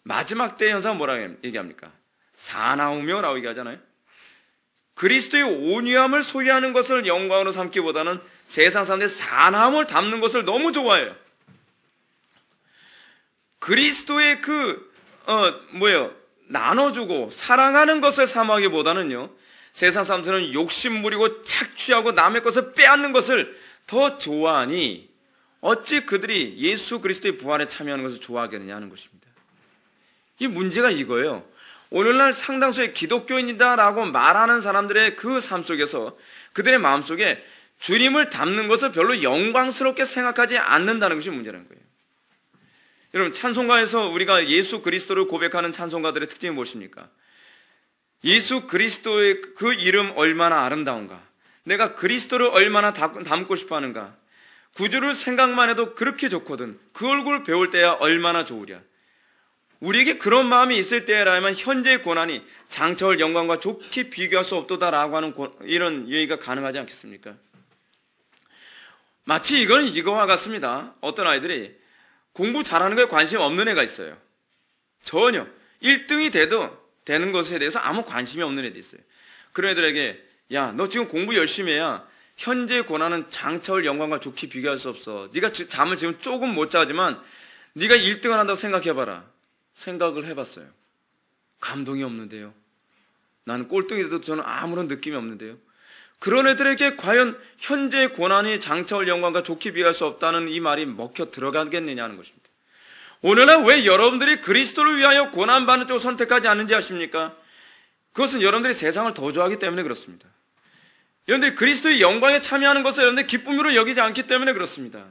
S1: 마지막 때의 현상은 뭐라고 얘기합니까? 사나우며라고 얘기하잖아요. 그리스도의 온유함을 소유하는 것을 영광으로 삼기보다는 세상 사람들의 사나움을 담는 것을 너무 좋아해요. 그리스도의 나눠주고 사랑하는 것을 사모하기보다는요, 세상 사람들은 욕심부리고 착취하고 남의 것을 빼앗는 것을 더 좋아하니 어찌 그들이 예수 그리스도의 부활에 참여하는 것을 좋아하겠느냐 하는 것입니다. 이 문제가 이거예요. 오늘날 상당수의 기독교인이다라고 말하는 사람들의 그 삶 속에서 그들의 마음속에 주님을 닮는 것을 별로 영광스럽게 생각하지 않는다는 것이 문제라는 거예요. 여러분, 찬송가에서 우리가 예수 그리스도를 고백하는 찬송가들의 특징이 무엇입니까? 예수 그리스도의 그 이름 얼마나 아름다운가, 내가 그리스도를 얼마나 닮고 싶어 하는가, 구주를 생각만 해도 그렇게 좋거든, 그 얼굴 배울 때야 얼마나 좋으랴. 우리에게 그런 마음이 있을 때라면 현재의 고난이 장차 올 영광과 좋게 비교할 수 없도다라고 하는 이런 얘기가 가능하지 않겠습니까? 마치 이건 이거와 같습니다. 어떤 아이들이 공부 잘하는 거에 관심이 없는 애가 있어요. 전혀 1등이 되는 것에 대해서 아무 관심이 없는 애도 있어요. 그런 애들에게 야, 너 지금 공부 열심히 해야 현재의 고난은 장차 올 영광과 좋게 비교할 수 없어. 네가 잠을 지금 조금 못 자지만 네가 1등을 한다고 생각해봐라. 생각을 해봤어요. 감동이 없는데요. 나는 꼴등이 돼도 저는 아무런 느낌이 없는데요. 그런 애들에게 과연 현재의 고난이 장차 올 영광과 좋게 비교할 수 없다는 이 말이 먹혀 들어가겠느냐 하는 것입니다. 오늘날 왜 여러분들이 그리스도를 위하여 고난받는 쪽을 선택하지 않는지 아십니까? 그것은 여러분들이 세상을 더 좋아하기 때문에 그렇습니다. 여러분들이 그리스도의 영광에 참여하는 것을 여러분들이 기쁨으로 여기지 않기 때문에 그렇습니다.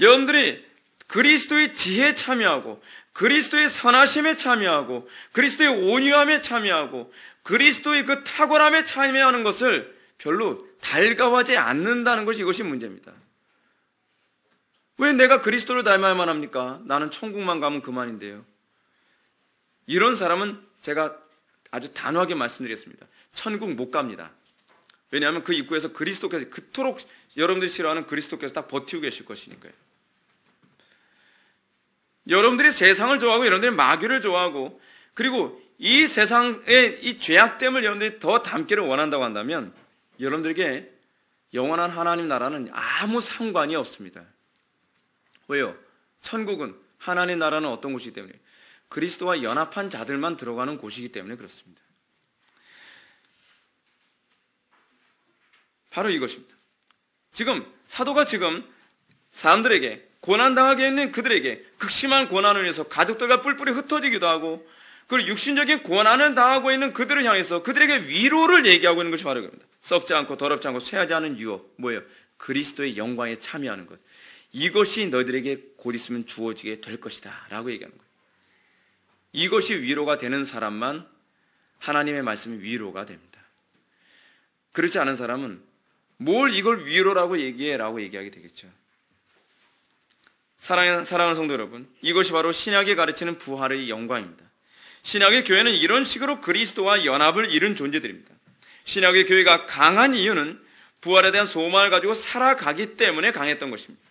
S1: 여러분들이 그리스도의 지혜에 참여하고 그리스도의 선하심에 참여하고 그리스도의 온유함에 참여하고 그리스도의 그 탁월함에 참여하는 것을 별로 달가워하지 않는다는 것이 이것이 문제입니다. 왜 내가 그리스도를 닮아야만 합니까? 나는 천국만 가면 그만인데요. 이런 사람은 제가 아주 단호하게 말씀드리겠습니다. 천국 못 갑니다. 왜냐하면 그 입구에서 그리스도께서 그토록 여러분들이 싫어하는 그리스도께서 딱 버티고 계실 것이니까요. 여러분들이 세상을 좋아하고 여러분들이 마귀를 좋아하고 그리고 이 세상의 이 죄악됨을 여러분들이 더 담기를 원한다고 한다면 여러분들에게 영원한 하나님 나라는 아무 상관이 없습니다. 왜요? 천국은 하나님 나라는 어떤 곳이기 때문에 그리스도와 연합한 자들만 들어가는 곳이기 때문에 그렇습니다. 바로 이것입니다. 사도가 사람들에게 고난당하게 있는 그들에게 극심한 고난을 위해서 가족들과 뿔뿔이 흩어지기도 하고 그리고 육신적인 고난을 당하고 있는 그들을 향해서 그들에게 위로를 얘기하고 있는 것이 바로 그겁니다. 썩지 않고 더럽지 않고 쇠하지 않은 유업, 뭐예요? 그리스도의 영광에 참여하는 것. 이것이 너희들에게 곧 있으면 주어지게 될 것이다 라고 얘기하는 거예요. 이것이 위로가 되는 사람만 하나님의 말씀이 위로가 됩니다. 그렇지 않은 사람은 뭘 이걸 위로라고 얘기해 라고 얘기하게 되겠죠. 사랑하는 성도 여러분, 이것이 바로 신약이 가르치는 부활의 영광입니다. 신약의 교회는 이런 식으로 그리스도와 연합을 이룬 존재들입니다. 신약의 교회가 강한 이유는 부활에 대한 소망을 가지고 살아가기 때문에 강했던 것입니다.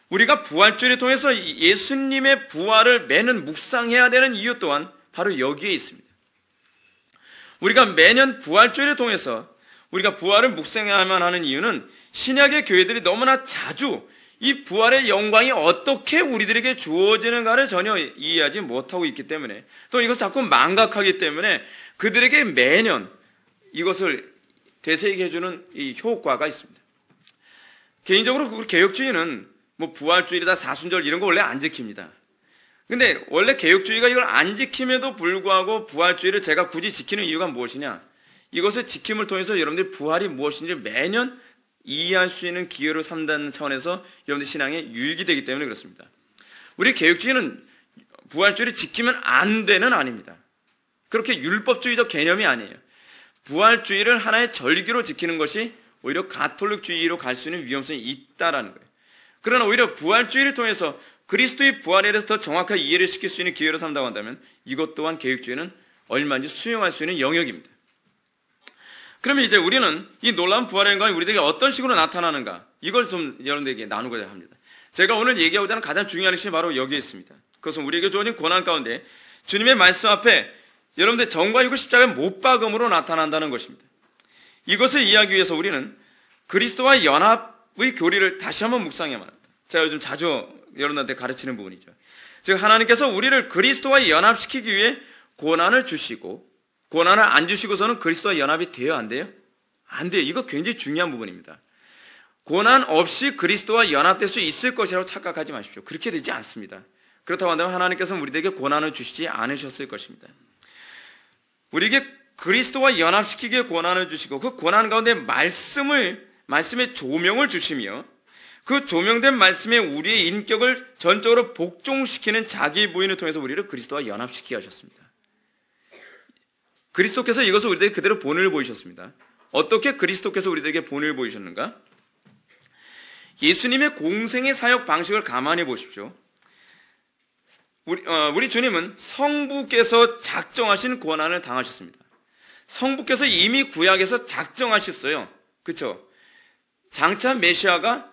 S1: 우리가 부활주의를 통해서 예수님의 부활을 매년 묵상해야 되는 이유 또한 바로 여기에 있습니다. 우리가 매년 부활주의를 통해서 우리가 부활을 묵상해야만 하는 이유는 신약의 교회들이 너무나 자주 이 부활의 영광이 어떻게 우리들에게 주어지는가를 전혀 이해하지 못하고 있기 때문에 또 이것을 자꾸 망각하기 때문에 그들에게 매년 이것을 되새기게 해주는 이 효과가 있습니다. 개인적으로 그 개혁주의는 부활주일이다 사순절 이런 거 원래 안 지킵니다. 근데 원래 개혁주의가 이걸 안 지킴에도 불구하고 부활주의를 제가 굳이 지키는 이유가 무엇이냐? 이것을 지킴을 통해서 여러분들이 부활이 무엇인지 매년 이해할 수 있는 기회로 삼다는 차원에서 여러분들 신앙에 유익이 되기 때문에 그렇습니다. 우리 개혁주의는 부활주의를 지키면 안 되는 아닙니다. 그렇게 율법주의적 개념이 아니에요. 부활주의를 하나의 절기로 지키는 것이 오히려 가톨릭주의로 갈 수 있는 위험성이 있다라는 거예요. 그러나 오히려 부활주의를 통해서 그리스도의 부활에 대해서 더 정확하게 이해를 시킬 수 있는 기회로 삼다고 한다면 이것 또한 개혁주의는 얼마든지 수용할 수 있는 영역입니다. 그러면 이제 우리는 이 놀라운 부활의 영광이 우리에게 어떤 식으로 나타나는가, 이걸 좀 여러분들에게 나누고자 합니다. 제가 오늘 얘기하고자 하는 가장 중요한 것이 바로 여기에 있습니다. 그것은 우리에게 주어진 고난 가운데 주님의 말씀 앞에 여러분들의 정과 육을 십자가의 못 박음으로 나타난다는 것입니다. 이것을 이해하기 위해서 우리는 그리스도와 연합의 교리를 다시 한번 묵상해야만 합니다. 제가 요즘 자주 여러분한테 가르치는 부분이죠. 즉 하나님께서 우리를 그리스도와 연합시키기 위해 고난을 주시고, 고난을 안 주시고서는 그리스도와 연합이 돼요, 안 돼요? 안 돼요. 이거 굉장히 중요한 부분입니다. 고난 없이 그리스도와 연합될 수 있을 것이라고 착각하지 마십시오. 그렇게 되지 않습니다. 그렇다고 한다면 하나님께서는 우리에게 고난을 주시지 않으셨을 것입니다. 우리에게 그리스도와 연합시키기에 고난을 주시고, 그 고난 가운데 말씀의 조명을 주시며, 그 조명된 말씀에 우리의 인격을 전적으로 복종시키는 자기 부인을 통해서 우리를 그리스도와 연합시키게 하셨습니다. 그리스도께서 이것을 우리에게 그대로 본을 보이셨습니다. 어떻게 그리스도께서 우리에게 본을 보이셨는가? 예수님의 공생의 사역 방식을 감안해 보십시오. 우리 주님은 성부께서 작정하신 고난을 당하셨습니다. 성부께서 이미 구약에서 작정하셨어요. 그렇죠? 장차 메시아가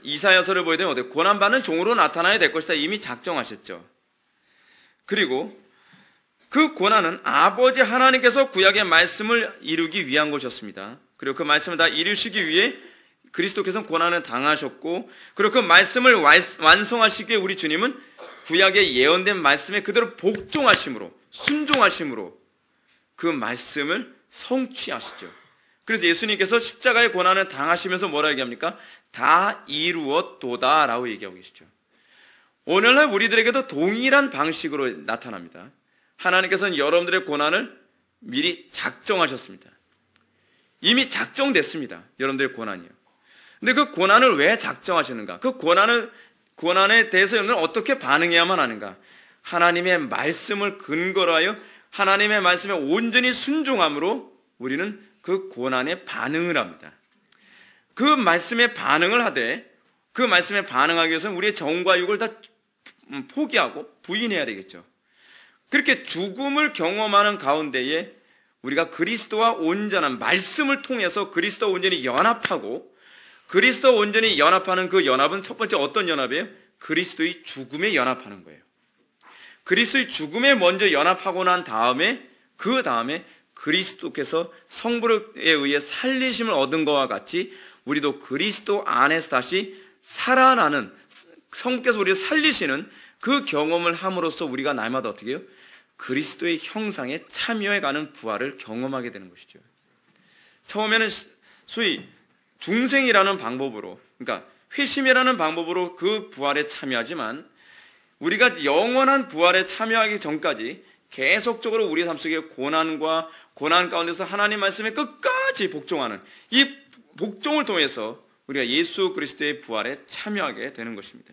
S1: 이사야서를 보게 되면 어때요? 고난받는 종으로 나타나야 될 것이다. 이미 작정하셨죠. 그리고 그 고난은 아버지 하나님께서 구약의 말씀을 이루기 위한 것이었습니다. 그리고 그 말씀을 다 이루시기 위해 그리스도께서는 고난을 당하셨고, 그리고 그 말씀을 완성하시기 위해 우리 주님은 구약의 예언된 말씀에 그대로 복종하심으로, 순종하심으로 그 말씀을 성취하시죠. 그래서 예수님께서 십자가의 고난을 당하시면서 뭐라 얘기합니까? 다 이루었도다 라고 얘기하고 계시죠. 오늘날 우리들에게도 동일한 방식으로 나타납니다. 하나님께서는 여러분들의 고난을 미리 작정하셨습니다. 이미 작정됐습니다. 여러분들의 고난이요. 근데 그 고난을 왜 작정하시는가? 그 고난에 대해서 여러분들은 어떻게 반응해야만 하는가? 하나님의 말씀을 근거로 하여 하나님의 말씀에 온전히 순종함으로 우리는 그 고난에 반응을 합니다. 그 말씀에 반응을 하되, 그 말씀에 반응하기 위해서는 우리의 정과 육을 다 포기하고 부인해야 되겠죠. 그렇게 죽음을 경험하는 가운데에 우리가 그리스도와 온전한 말씀을 통해서 그리스도와 온전히 연합하고, 그리스도와 온전히 연합하는 그 연합은 첫 번째 어떤 연합이에요? 그리스도의 죽음에 연합하는 거예요. 그리스도의 죽음에 먼저 연합하고 난 다음에, 그 다음에 그리스도께서 성부에 의해 살리심을 얻은 것과 같이 우리도 그리스도 안에서 다시 살아나는, 성부께서 우리를 살리시는 그 경험을 함으로써 우리가 날마다 어떻게 해요? 그리스도의 형상에 참여해가는 부활을 경험하게 되는 것이죠. 처음에는 소위 중생이라는 방법으로, 그러니까 회심이라는 방법으로 그 부활에 참여하지만, 우리가 영원한 부활에 참여하기 전까지 계속적으로 우리의 삶 속에 고난과 고난 가운데서 하나님 말씀에 끝까지 복종하는 이 복종을 통해서 우리가 예수 그리스도의 부활에 참여하게 되는 것입니다.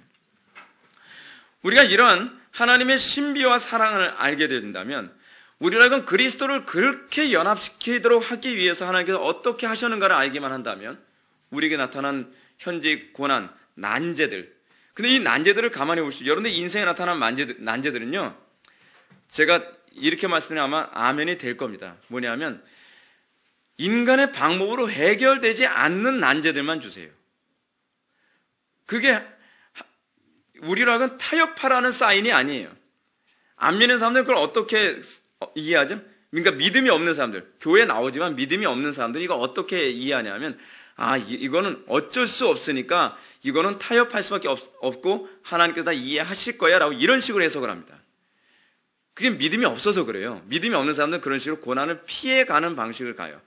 S1: 우리가 이러한 하나님의 신비와 사랑을 알게 된다면, 우리라면 그리스도를 그렇게 연합시키도록 하기 위해서 하나님께서 어떻게 하셨는가를 알기만 한다면, 우리에게 나타난 현재 고난, 난제들, 근데 이 난제들을 가만히 보시죠. 여러분들 인생에 나타난 난제들은요, 제가 이렇게 말씀드리면 아마 아멘이 될 겁니다. 뭐냐면, 인간의 방법으로 해결되지 않는 난제들만 주세요. 그게 우리라고는 타협하라는 사인이 아니에요. 안 믿는 사람들은 그걸 어떻게 이해하죠? 그러니까 믿음이 없는 사람들, 교회 나오지만 믿음이 없는 사람들이 이거 어떻게 이해하냐면, 이거는 어쩔 수 없으니까 이거는 타협할 수밖에 없고 하나님께서 다 이해하실 거야 라고 이런 식으로 해석을 합니다. 그게 믿음이 없어서 그래요. 믿음이 없는 사람들은 그런 식으로 고난을 피해가는 방식을 가요.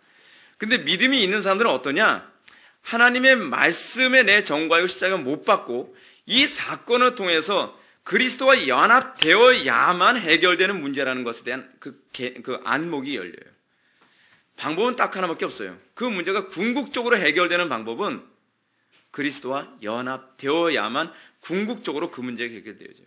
S1: 근데 믿음이 있는 사람들은 어떠냐? 하나님의 말씀에 내 정과이고 십자가를 못 받고 이 사건을 통해서 그리스도와 연합되어야만 해결되는 문제라는 것에 대한 그 안목이 열려요. 방법은 딱 하나밖에 없어요. 그 문제가 궁극적으로 해결되는 방법은 그리스도와 연합되어야만 궁극적으로 그 문제가 해결되어져요.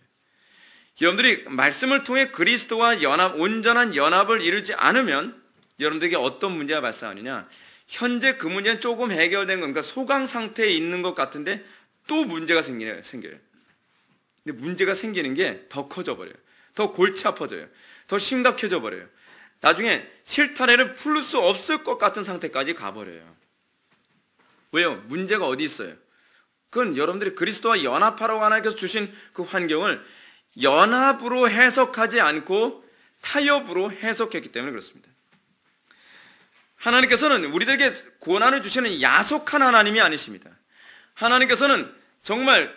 S1: 여러분들이 말씀을 통해 그리스도와 온전한 연합을 이루지 않으면 여러분들에게 어떤 문제가 발생하느냐? 현재 그 문제는 조금 해결된 건가 소강 상태에 있는 것 같은데 또 문제가 생겨요. 근데 문제가 생기는 게 더 커져 버려요. 더 골치 아파져요. 더 심각해져 버려요. 나중에 실타래를 풀 수 없을 것 같은 상태까지 가버려요. 왜요? 문제가 어디 있어요? 그건 여러분들이 그리스도와 연합하라고 하나님께서 주신 그 환경을 연합으로 해석하지 않고 타협으로 해석했기 때문에 그렇습니다. 하나님께서는 우리들에게 고난을 주시는 야속한 하나님이 아니십니다. 하나님께서는 정말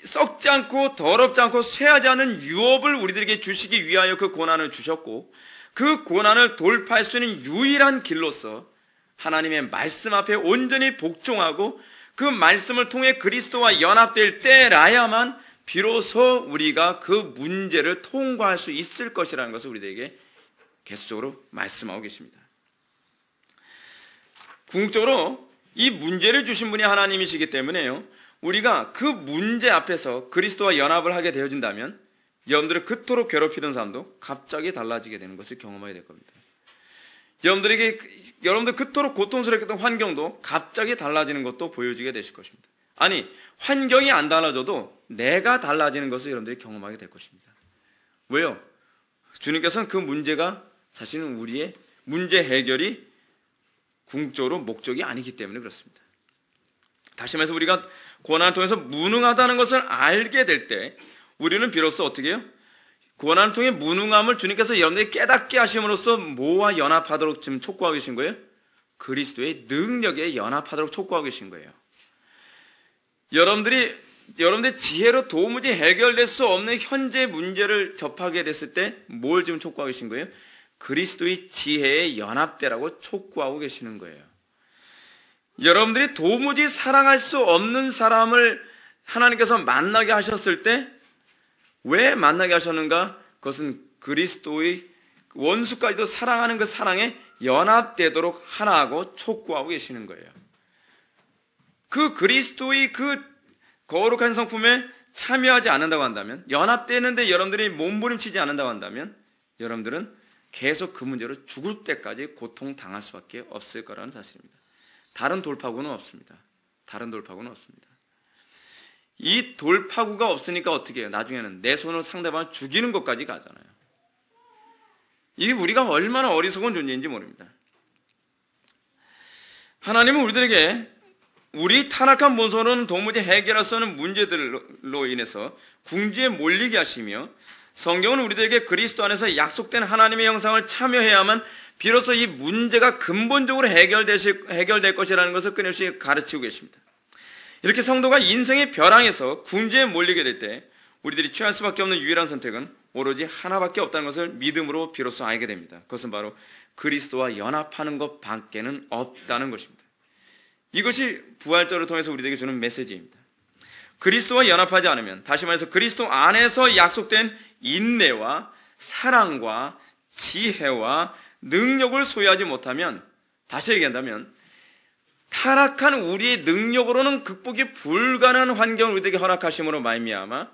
S1: 썩지 않고 더럽지 않고 쇠하지 않은 유업을 우리들에게 주시기 위하여 그 고난을 주셨고 그 고난을 돌파할 수 있는 유일한 길로서 하나님의 말씀 앞에 온전히 복종하고 그 말씀을 통해 그리스도와 연합될 때라야만 비로소 우리가 그 문제를 통과할 수 있을 것이라는 것을 우리들에게 계속적으로 말씀하고 계십니다. 궁극적으로 이 문제를 주신 분이 하나님이시기 때문에요. 우리가 그 문제 앞에서 그리스도와 연합을 하게 되어진다면 여러분들을 그토록 괴롭히던 사람도 갑자기 달라지게 되는 것을 경험하게 될 겁니다. 여러분들 그토록 고통스럽게 환경도 갑자기 달라지는 것도 보여주게 되실 것입니다. 아니, 환경이 안 달라져도 내가 달라지는 것을 여러분들이 경험하게 될 것입니다. 왜요? 주님께서는 그 문제가 사실은 우리의 문제 해결이 궁극적으로 목적이 아니기 때문에 그렇습니다. 다시 말해서 우리가 고난을 통해서 무능하다는 것을 알게 될 때 우리는 비로소 어떻게 해요? 고난을 통해 무능함을 주님께서 여러분들이 깨닫게 하심으로써 뭐와 연합하도록 지금 촉구하고 계신 거예요? 그리스도의 능력에 연합하도록 촉구하고 계신 거예요. 여러분들의 지혜로 도무지 해결될 수 없는 현재 문제를 접하게 됐을 때 뭘 지금 촉구하고 계신 거예요? 그리스도의 지혜에 연합되라고 촉구하고 계시는 거예요. 여러분들이 도무지 사랑할 수 없는 사람을 하나님께서 만나게 하셨을 때 왜 만나게 하셨는가? 그것은 그리스도의 원수까지도 사랑하는 그 사랑에 연합되도록 하나하고 촉구하고 계시는 거예요. 그 그리스도의 그 거룩한 성품에 참여하지 않는다고 한다면, 연합되는데 여러분들이 몸부림치지 않는다고 한다면 여러분들은 계속 그 문제로 죽을 때까지 고통당할 수밖에 없을 거라는 사실입니다. 다른 돌파구는 없습니다. 다른 돌파구는 없습니다. 이 돌파구가 없으니까 어떻게 해요? 나중에는 내 손으로 상대방을 죽이는 것까지 가잖아요. 이게 우리가 얼마나 어리석은 존재인지 모릅니다. 하나님은 우리들에게 우리 타락한 본성으로는 도무지 해결할 수 없는 문제들로 인해서 궁지에 몰리게 하시며 성경은 우리들에게 그리스도 안에서 약속된 하나님의 형상을 참여해야만 비로소 이 문제가 근본적으로 해결될 것이라는 것을 끊임없이 가르치고 계십니다. 이렇게 성도가 인생의 벼랑에서 궁지에 몰리게 될 때 우리들이 취할 수밖에 없는 유일한 선택은 오로지 하나밖에 없다는 것을 믿음으로 비로소 알게 됩니다. 그것은 바로 그리스도와 연합하는 것 밖에는 없다는 것입니다. 이것이 부활절을 통해서 우리에게 주는 메시지입니다. 그리스도와 연합하지 않으면, 다시 말해서 그리스도 안에서 약속된 인내와 사랑과 지혜와 능력을 소유하지 못하면, 다시 얘기한다면 타락한 우리의 능력으로는 극복이 불가능한 환경을 우리에게 허락하심으로 말미암아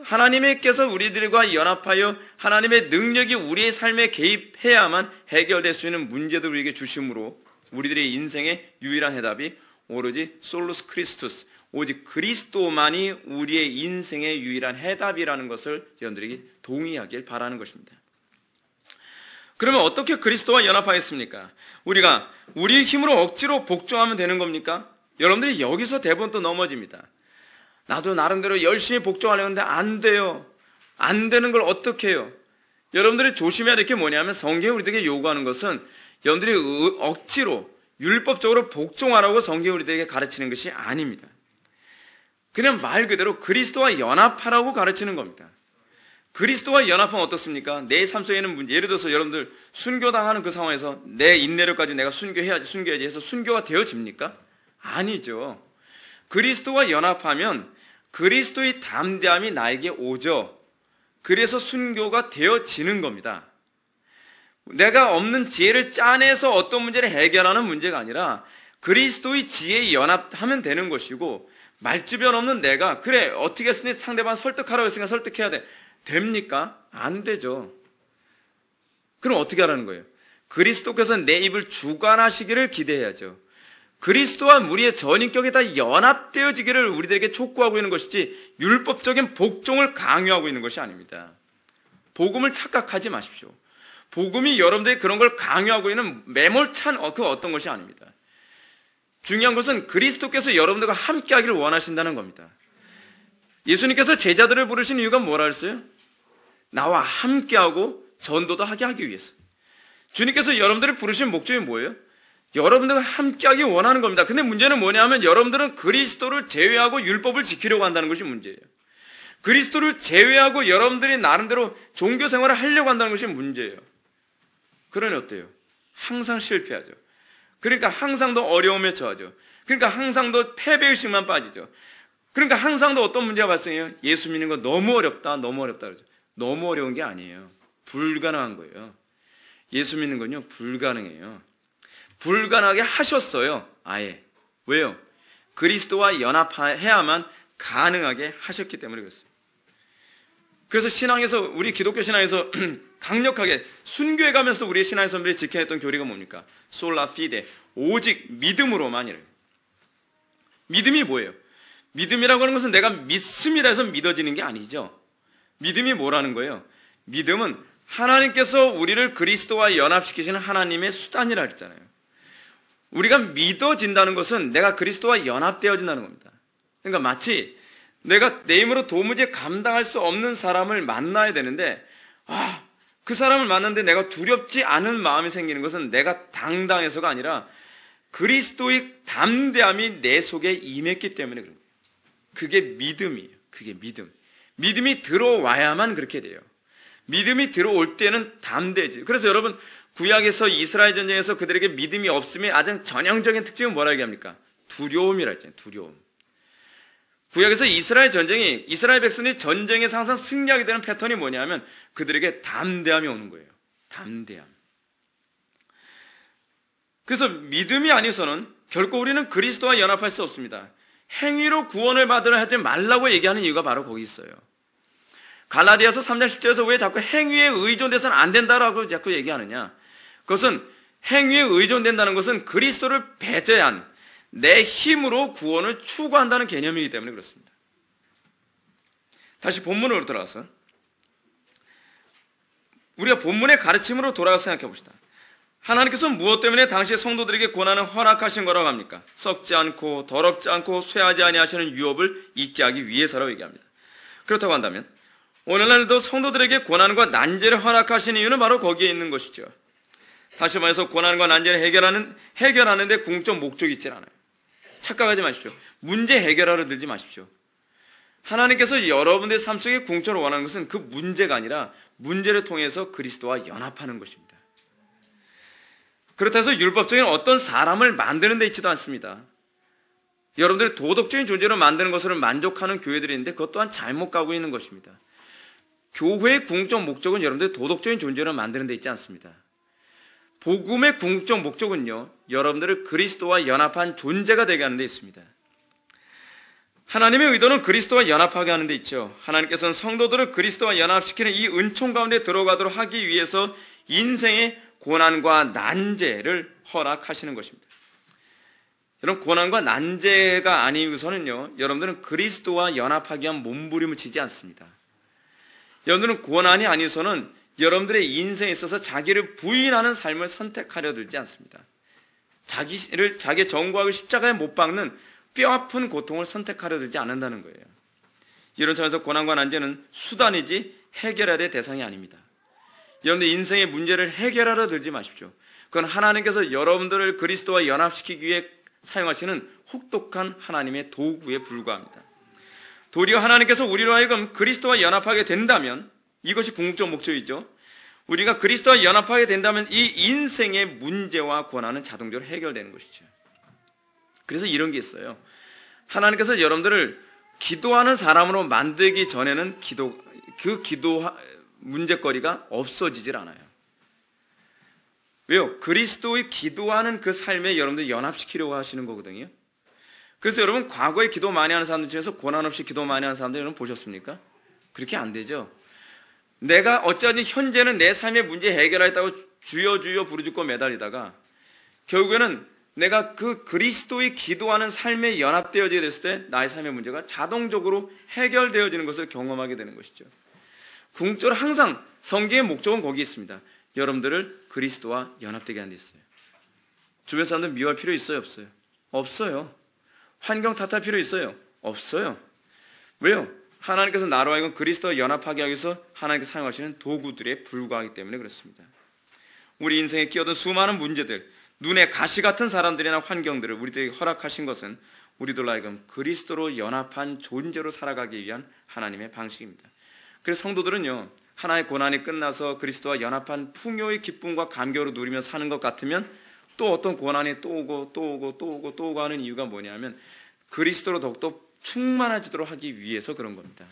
S1: 하나님께서 우리들과 연합하여 하나님의 능력이 우리의 삶에 개입해야만 해결될 수 있는 문제도 우리에게 주심으로 우리들의 인생의 유일한 해답이 오로지 솔루스 크리스투스, 오직 그리스도만이 우리의 인생의 유일한 해답이라는 것을 여러분들에게 동의하길 바라는 것입니다. 그러면 어떻게 그리스도와 연합하겠습니까? 우리가 우리의 힘으로 억지로 복종하면 되는 겁니까? 여러분들이 여기서 대부분 또 넘어집니다. 나도 나름대로 열심히 복종하려고 하는데 안 돼요. 안 되는 걸 어떻게 해요? 여러분들이 조심해야 될 게 뭐냐면 성경이 우리들에게 요구하는 것은 여러분들이 억지로 율법적으로 복종하라고 성경이 우리들에게 가르치는 것이 아닙니다. 그냥 말 그대로 그리스도와 연합하라고 가르치는 겁니다. 그리스도와 연합하면 어떻습니까? 내 삶 속에 있는 문제, 예를 들어서 여러분들 순교당하는 그 상황에서 내 인내를 가지고 내가 순교해야지 해서 순교가 되어집니까? 아니죠. 그리스도와 연합하면 그리스도의 담대함이 나에게 오죠. 그래서 순교가 되어지는 겁니다. 내가 없는 지혜를 짜내서 어떤 문제를 해결하는 문제가 아니라 그리스도의 지혜에 연합하면 되는 것이고, 말주변 없는 내가 그래 어떻게 했으니 상대방 설득하라고 했으니까 설득해야 돼. 됩니까? 안 되죠. 그럼 어떻게 하라는 거예요? 그리스도께서 내 입을 주관하시기를 기대해야죠. 그리스도와 우리의 전인격이 다 연합되어지기를 우리들에게 촉구하고 있는 것이지 율법적인 복종을 강요하고 있는 것이 아닙니다. 복음을 착각하지 마십시오. 복음이 여러분들이 그런 걸 강요하고 있는 매몰찬 그 어떤 것이 아닙니다. 중요한 것은 그리스도께서 여러분들과 함께하기를 원하신다는 겁니다. 예수님께서 제자들을 부르신 이유가 뭐라 했어요? 나와 함께하고 전도도 하게 하기 위해서. 주님께서 여러분들을 부르신 목적이 뭐예요? 여러분들과 함께하기 원하는 겁니다. 근데 문제는 뭐냐면 여러분들은 그리스도를 제외하고 율법을 지키려고 한다는 것이 문제예요. 그리스도를 제외하고 여러분들이 나름대로 종교 생활을 하려고 한다는 것이 문제예요. 그러니 어때요? 항상 실패하죠. 그러니까 항상 더 어려움에 처하죠. 그러니까 항상 더 패배의식만 빠지죠. 그러니까 항상 더 어떤 문제가 발생해요? 예수 믿는 거 너무 어렵다, 너무 어렵다 그러죠. 너무 어려운 게 아니에요. 불가능한 거예요. 예수 믿는 건요, 불가능해요. 불가능하게 하셨어요. 아예. 왜요? 그리스도와 연합해야만 가능하게 하셨기 때문에 그렇습니다. 그래서 신앙에서, 우리 기독교 신앙에서 강력하게 순교해 가면서 우리의 신앙의 선배들이 지켜냈던 교리가 뭡니까? 솔라 피데, 오직 믿음으로만 이래요. 믿음이 뭐예요? 믿음이라고 하는 것은 내가 믿습니다 해서 믿어지는 게 아니죠. 믿음이 뭐라는 거예요? 믿음은 하나님께서 우리를 그리스도와 연합시키시는 하나님의 수단이라 그랬잖아요. 우리가 믿어진다는 것은 내가 그리스도와 연합되어진다는 겁니다. 그러니까 마치 내가 내 힘으로 도무지 감당할 수 없는 사람을 만나야 되는데, 그 사람을 만났는데 내가 두렵지 않은 마음이 생기는 것은 내가 당당해서가 아니라 그리스도의 담대함이 내 속에 임했기 때문에 그런 거예요. 그게 믿음이에요. 그게 믿음. 믿음이 들어와야만 그렇게 돼요. 믿음이 들어올 때는 담대해져요. 그래서 여러분, 구약에서 이스라엘 전쟁에서 그들에게 믿음이 없음의 가장 전형적인 특징은 뭐라 얘기합니까? 두려움이라 했잖아요. 두려움. 구약에서 이스라엘 백성이 전쟁에서 항상 승리하게 되는 패턴이 뭐냐면 그들에게 담대함이 오는 거예요. 담대함. 그래서 믿음이 아니어서는 결코 우리는 그리스도와 연합할 수 없습니다. 행위로 구원을 받으려 하지 말라고 얘기하는 이유가 바로 거기 있어요. 갈라디아서 3장 10절에서 왜 자꾸 행위에 의존돼서는 안 된다라고 자꾸 얘기하느냐. 그것은 행위에 의존된다는 것은 그리스도를 배제한 내 힘으로 구원을 추구한다는 개념이기 때문에 그렇습니다. 다시 본문으로 돌아가서 우리가 본문의 가르침으로 돌아가서 생각해 봅시다. 하나님께서 무엇 때문에 당시의 성도들에게 고난을 허락하신 거라고 합니까? 썩지 않고 더럽지 않고 쇠하지 아니하시는 유업을 잊게 하기 위해서라고 얘기합니다. 그렇다고 한다면 오늘날도 성도들에게 고난과 난제를 허락하신 이유는 바로 거기에 있는 것이죠. 다시 말해서 고난과 난제를 해결하는 데 궁극적 목적이 있지 않아요. 착각하지 마십시오. 문제 해결하러 들지 마십시오. 하나님께서 여러분들의 삶 속에 궁극적으로 원하는 것은 그 문제가 아니라 문제를 통해서 그리스도와 연합하는 것입니다. 그렇다 해서 율법적인 어떤 사람을 만드는 데 있지도 않습니다. 여러분들이 도덕적인 존재로 만드는 것으로 만족하는 교회들이 있는데 그것 또한 잘못 가고 있는 것입니다. 교회의 궁극적 목적은 여러분들이 도덕적인 존재로 만드는 데 있지 않습니다. 복음의 궁극적 목적은요, 여러분들을 그리스도와 연합한 존재가 되게 하는 데 있습니다. 하나님의 의도는 그리스도와 연합하게 하는 데 있죠. 하나님께서는 성도들을 그리스도와 연합시키는 이 은총 가운데 들어가도록 하기 위해서 인생의 고난과 난제를 허락하시는 것입니다. 여러분, 고난과 난제가 아니고서는요, 여러분들은 그리스도와 연합하기 위한 몸부림을 치지 않습니다. 여러분들은 고난이 아니고서는 여러분들의 인생에 있어서 자기를 부인하는 삶을 선택하려 들지 않습니다. 자기의 정과를 십자가에 못 박는 뼈아픈 고통을 선택하려 들지 않는다는 거예요. 이런 점에서 고난과 난제는 수단이지 해결해야 될 대상이 아닙니다. 여러분들 인생의 문제를 해결하러 들지 마십시오. 그건 하나님께서 여러분들을 그리스도와 연합시키기 위해 사용하시는 혹독한 하나님의 도구에 불과합니다. 도리어 하나님께서 우리로 하여금 그리스도와 연합하게 된다면, 이것이 궁극적 목적이죠. 우리가 그리스도와 연합하게 된다면 이 인생의 문제와 고난은 자동적으로 해결되는 것이죠. 그래서 이런 게 있어요. 하나님께서 여러분들을 기도하는 사람으로 만들기 전에는 기도 문제거리가 없어지질 않아요. 왜요? 그리스도의 기도하는 그 삶에 여러분들 연합시키려고 하시는 거거든요. 그래서 여러분 과거에 기도 많이 하는 사람들 중에서 고난 없이 기도 많이 하는 사람들 여러분 보셨습니까? 그렇게 안 되죠. 내가 어쩌니 현재는 내 삶의 문제 해결하겠다고 주여 주여 부르짖고 매달리다가 결국에는 내가 그 그리스도의 기도하는 삶에 연합되어지게 됐을 때 나의 삶의 문제가 자동적으로 해결되어지는 것을 경험하게 되는 것이죠. 궁극적으로 항상 성경의 목적은 거기 있습니다. 여러분들을 그리스도와 연합되게 하는 데 있어요. 주변 사람들 미워할 필요 있어요? 없어요? 없어요. 환경 탓할 필요 있어요? 없어요. 왜요? 하나님께서 나로 하여금 그리스도와 연합하게 하기 위해서 하나님께서 사용하시는 도구들에 불과하기 때문에 그렇습니다. 우리 인생에 끼어든 수많은 문제들, 눈에 가시 같은 사람들이나 환경들을 우리들에게 허락하신 것은 우리들로 하여금 그리스도로 연합한 존재로 살아가기 위한 하나님의 방식입니다. 그래서 성도들은요, 하나의 고난이 끝나서 그리스도와 연합한 풍요의 기쁨과 감격으로 누리며 사는 것 같으면 또 어떤 고난이 또 오고 하는 이유가 뭐냐면 그리스도로 더욱더 충만해지도록 하기 위해서 그런 겁니다.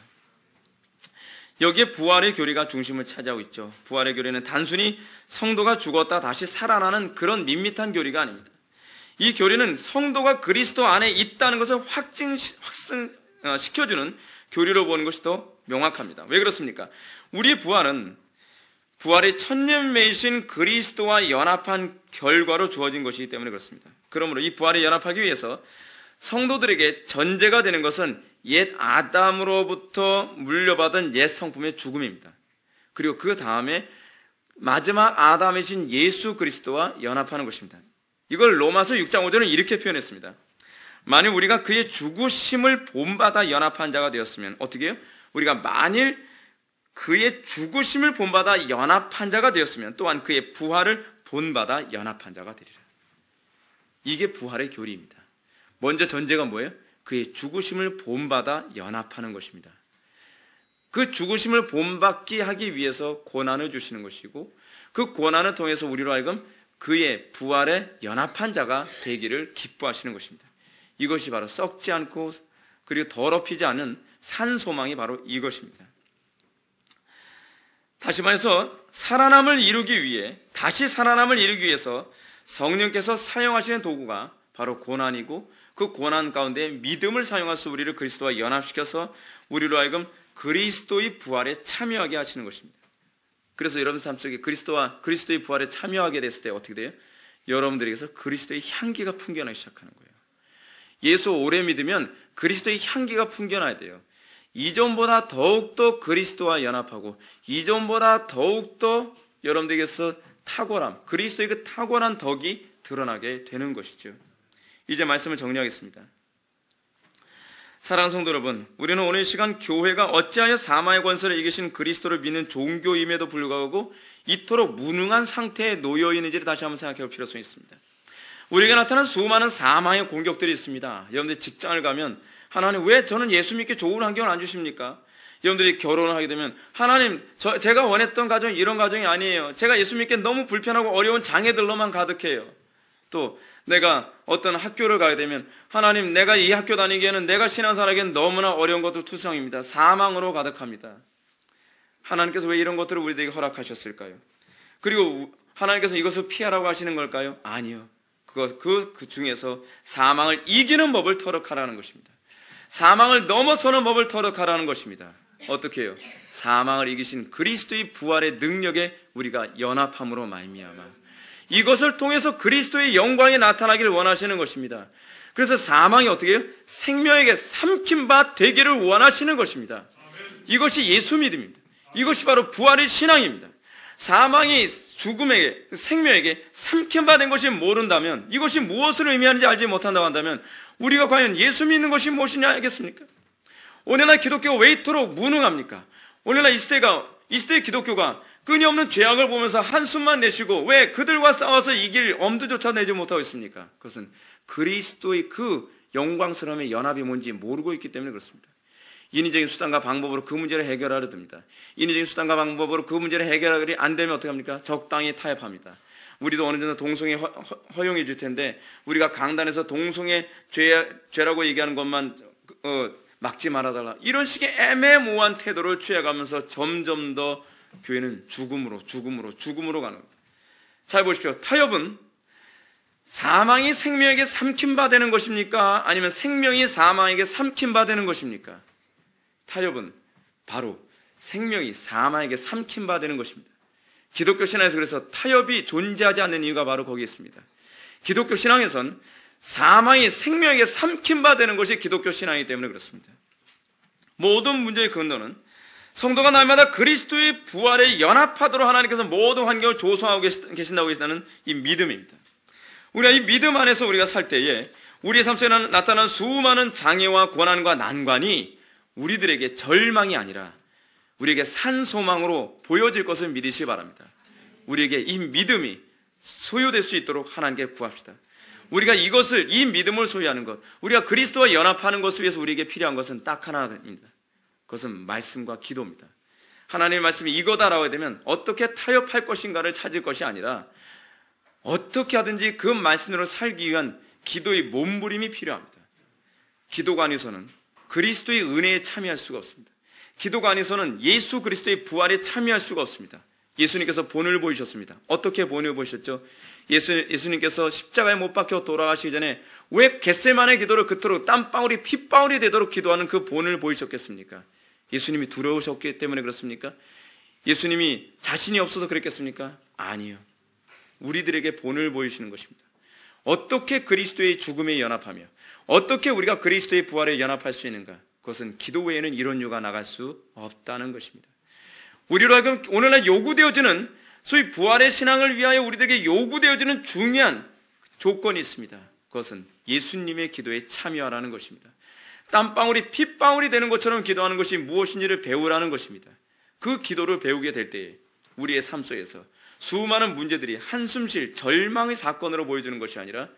S1: 여기에 부활의 교리가 중심을 차지하고 있죠. 부활의 교리는 단순히 성도가 죽었다 다시 살아나는 그런 밋밋한 교리가 아닙니다. 이 교리는 성도가 그리스도 안에 있다는 것을 확증시켜주는 교리로 보는 것이 더 명확합니다. 왜 그렇습니까? 우리의 부활의 천년매이신 그리스도와 연합한 결과로 주어진 것이기 때문에 그렇습니다. 그러므로 이 부활에 연합하기 위해서 성도들에게 전제가 되는 것은 옛 아담으로부터 물려받은 옛 성품의 죽음입니다. 그리고 그 다음에 마지막 아담이신 예수 그리스도와 연합하는 것입니다. 이걸 로마서 6장 5절은 이렇게 표현했습니다. 만일 우리가 그의 죽으심을 본받아 연합한 자가 되었으면 어떻게 해요? 우리가 만일 그의 죽으심을 본받아 연합한 자가 되었으면 또한 그의 부활을 본받아 연합한 자가 되리라. 이게 부활의 교리입니다. 먼저 전제가 뭐예요? 그의 죽으심을 본받아 연합하는 것입니다. 그 죽으심을 본받게 하기 위해서 고난을 주시는 것이고 그 고난을 통해서 우리로 하여금 그의 부활에 연합한 자가 되기를 기뻐하시는 것입니다. 이것이 바로 썩지 않고 그리고 더럽히지 않은 산 소망이 바로 이것입니다. 다시 말해서 다시 살아남을 이루기 위해서 성령께서 사용하시는 도구가 바로 고난이고 그 고난 가운데 믿음을 사용해서 우리를 그리스도와 연합시켜서 우리로 하여금 그리스도의 부활에 참여하게 하시는 것입니다. 그래서 여러분 삶 속에 그리스도의 부활에 참여하게 됐을 때 어떻게 돼요? 여러분들에게서 그리스도의 향기가 풍겨나기 시작하는 거예요. 예수 오래 믿으면 그리스도의 향기가 풍겨나야 돼요. 이전보다 더욱더 그리스도와 연합하고 이전보다 더욱더 여러분들에게서 탁월함, 그리스도의 그 탁월한 덕이 드러나게 되는 것이죠. 이제 말씀을 정리하겠습니다. 사랑하는 성도 여러분, 우리는 오늘 이 시간 교회가 어찌하여 사망의 권세를 이기신 그리스도를 믿는 종교임에도 불구하고 이토록 무능한 상태에 놓여 있는지를 다시 한번 생각해 볼 필요성이 있습니다. 우리에게 나타난 수많은 사망의 공격들이 있습니다. 여러분들 직장을 가면 하나님 왜 저는 예수 믿게 좋은 환경을 안 주십니까? 여러분들이 결혼을 하게 되면 하나님 제가 원했던 가정이 이런 가정이 아니에요. 제가 예수 믿게 너무 불편하고 어려운 장애들로만 가득해요. 또 내가 어떤 학교를 가게 되면 하나님 내가 이 학교 다니기에는 내가 신앙생활하기에는 너무나 어려운 것들 투성입니다. 사망으로 가득합니다. 하나님께서 왜 이런 것들을 우리에게 허락하셨을까요? 그리고 하나님께서 이것을 피하라고 하시는 걸까요? 아니요. 그 중에서 사망을 이기는 법을 터득하라는 것입니다. 사망을 넘어서는 법을 터득하라는 것입니다. 어떻게 해요? 사망을 이기신 그리스도의 부활의 능력에 우리가 연합함으로 말미암아 이것을 통해서 그리스도의 영광이 나타나기를 원하시는 것입니다. 그래서 사망이 어떻게 해요? 생명에게 삼킨 바 되기를 원하시는 것입니다. 이것이 예수 믿음입니다. 이것이 바로 부활의 신앙입니다. 사망이 생명에게 삼킨 바 된 것이 모른다면 이것이 무엇을 의미하는지 알지 못한다고 한다면 우리가 과연 예수 믿는 것이 무엇이냐 알겠습니까? 오늘날 기독교가 왜 이토록 무능합니까? 오늘날 이 시대의 기독교가 끊임없는 죄악을 보면서 한숨만 내쉬고 왜 그들과 싸워서 이길 엄두조차 내지 못하고 있습니까? 그것은 그리스도의 그 영광스러움의 연합이 뭔지 모르고 있기 때문에 그렇습니다. 인위적인 수단과 방법으로 그 문제를 해결하려 듭니다. 인위적인 수단과 방법으로 그 문제를 해결하기 안 되면 어떻게 합니까? 적당히 타협합니다. 우리도 어느 정도 동성애 허용해 줄 텐데 우리가 강단에서 동성애 죄라고 얘기하는 것만 막지 말아달라. 이런 식의 애매모호한 태도를 취해가면서 점점 더 교회는 죽음으로 가는 겁니다. 잘 보십시오. 타협은 사망이 생명에게 삼킨 바 되는 것입니까? 아니면 생명이 사망에게 삼킨 바 되는 것입니까? 타협은 바로 생명이 사망에게 삼킨 바 되는 것입니다. 기독교 신앙에서 그래서 타협이 존재하지 않는 이유가 바로 거기에 있습니다. 기독교 신앙에선 사망이 생명에게 삼킨 바 되는 것이 기독교 신앙이기 때문에 그렇습니다. 모든 문제의 근원은 성도가 날마다 그리스도의 부활에 연합하도록 하나님께서 모든 환경을 조성하고 계신다고 하는 이 믿음입니다. 우리가 이 믿음 안에서 우리가 살 때에 우리의 삶 속에 나타난 수많은 장애와 고난과 난관이 우리들에게 절망이 아니라 우리에게 산소망으로 보여질 것을 믿으시기 바랍니다. 우리에게 이 믿음이 소유될 수 있도록 하나님께 구합시다. 우리가 이 믿음을 소유하는 것, 우리가 그리스도와 연합하는 것을 위해서 우리에게 필요한 것은 딱 하나입니다. 그것은 말씀과 기도입니다. 하나님의 말씀이 이거다라고 되면 어떻게 타협할 것인가를 찾을 것이 아니라 어떻게 하든지 그 말씀으로 살기 위한 기도의 몸부림이 필요합니다. 기도가 아니서는 그리스도의 은혜에 참여할 수가 없습니다. 기도가 아니서는 예수 그리스도의 부활에 참여할 수가 없습니다. 예수님께서 본을 보이셨습니다. 어떻게 본을 보이셨죠? 예수님께서 십자가에 못 박혀 돌아가시기 전에 왜 겟세마네 기도를 그토록 땀방울이 핏방울이 되도록 기도하는 그 본을 보이셨겠습니까? 예수님이 두려우셨기 때문에 그렇습니까? 예수님이 자신이 없어서 그랬겠습니까? 아니요. 우리들에게 본을 보이시는 것입니다. 어떻게 그리스도의 죽음에 연합하며 어떻게 우리가 그리스도의 부활에 연합할 수 있는가? 그것은 기도 외에는 이런 이유가 나갈 수 없다는 것입니다. 우리로 하여금 오늘날 요구되어지는 소위 부활의 신앙을 위하여 우리들에게 요구되어지는 중요한 조건이 있습니다. 그것은 예수님의 기도에 참여하라는 것입니다. 땀방울이 핏방울이 되는 것처럼 기도하는 것이 무엇인지를 배우라는 것입니다. 그 기도를 배우게 될 때에 우리의 삶 속에서 수많은 문제들이 한숨 쉴 절망의 사건으로 보여주는 것이 아니라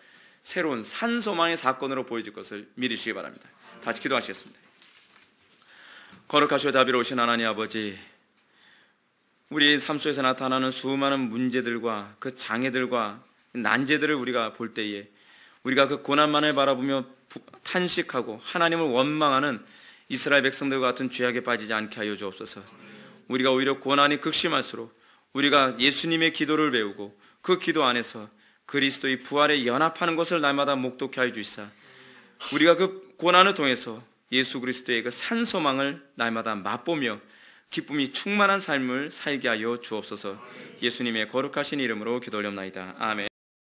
S1: 새로운 산소망의 사건으로 보여질 것을 믿으시기 바랍니다. 다시 기도하시겠습니다. 거룩하시고 자비로우신 하나님 아버지, 우리의 삶 속에서 나타나는 수많은 문제들과 그 장애들과 난제들을 우리가 볼 때에 우리가 그 고난만을 바라보며 탄식하고 하나님을 원망하는 이스라엘 백성들과 같은 죄악에 빠지지 않게 하여 주옵소서. 우리가 오히려 고난이 극심할수록 우리가 예수님의 기도를 배우고 그 기도 안에서 그리스도의 부활에 연합하는 것을 날마다 목독해 하여 주시사 우리가 그 고난을 통해서 예수 그리스도의 그 산소망을 날마다 맛보며 기쁨이 충만한 삶을 살게 하여 주옵소서. 예수님의 거룩하신 이름으로 기도 올려옵나이다. 아멘.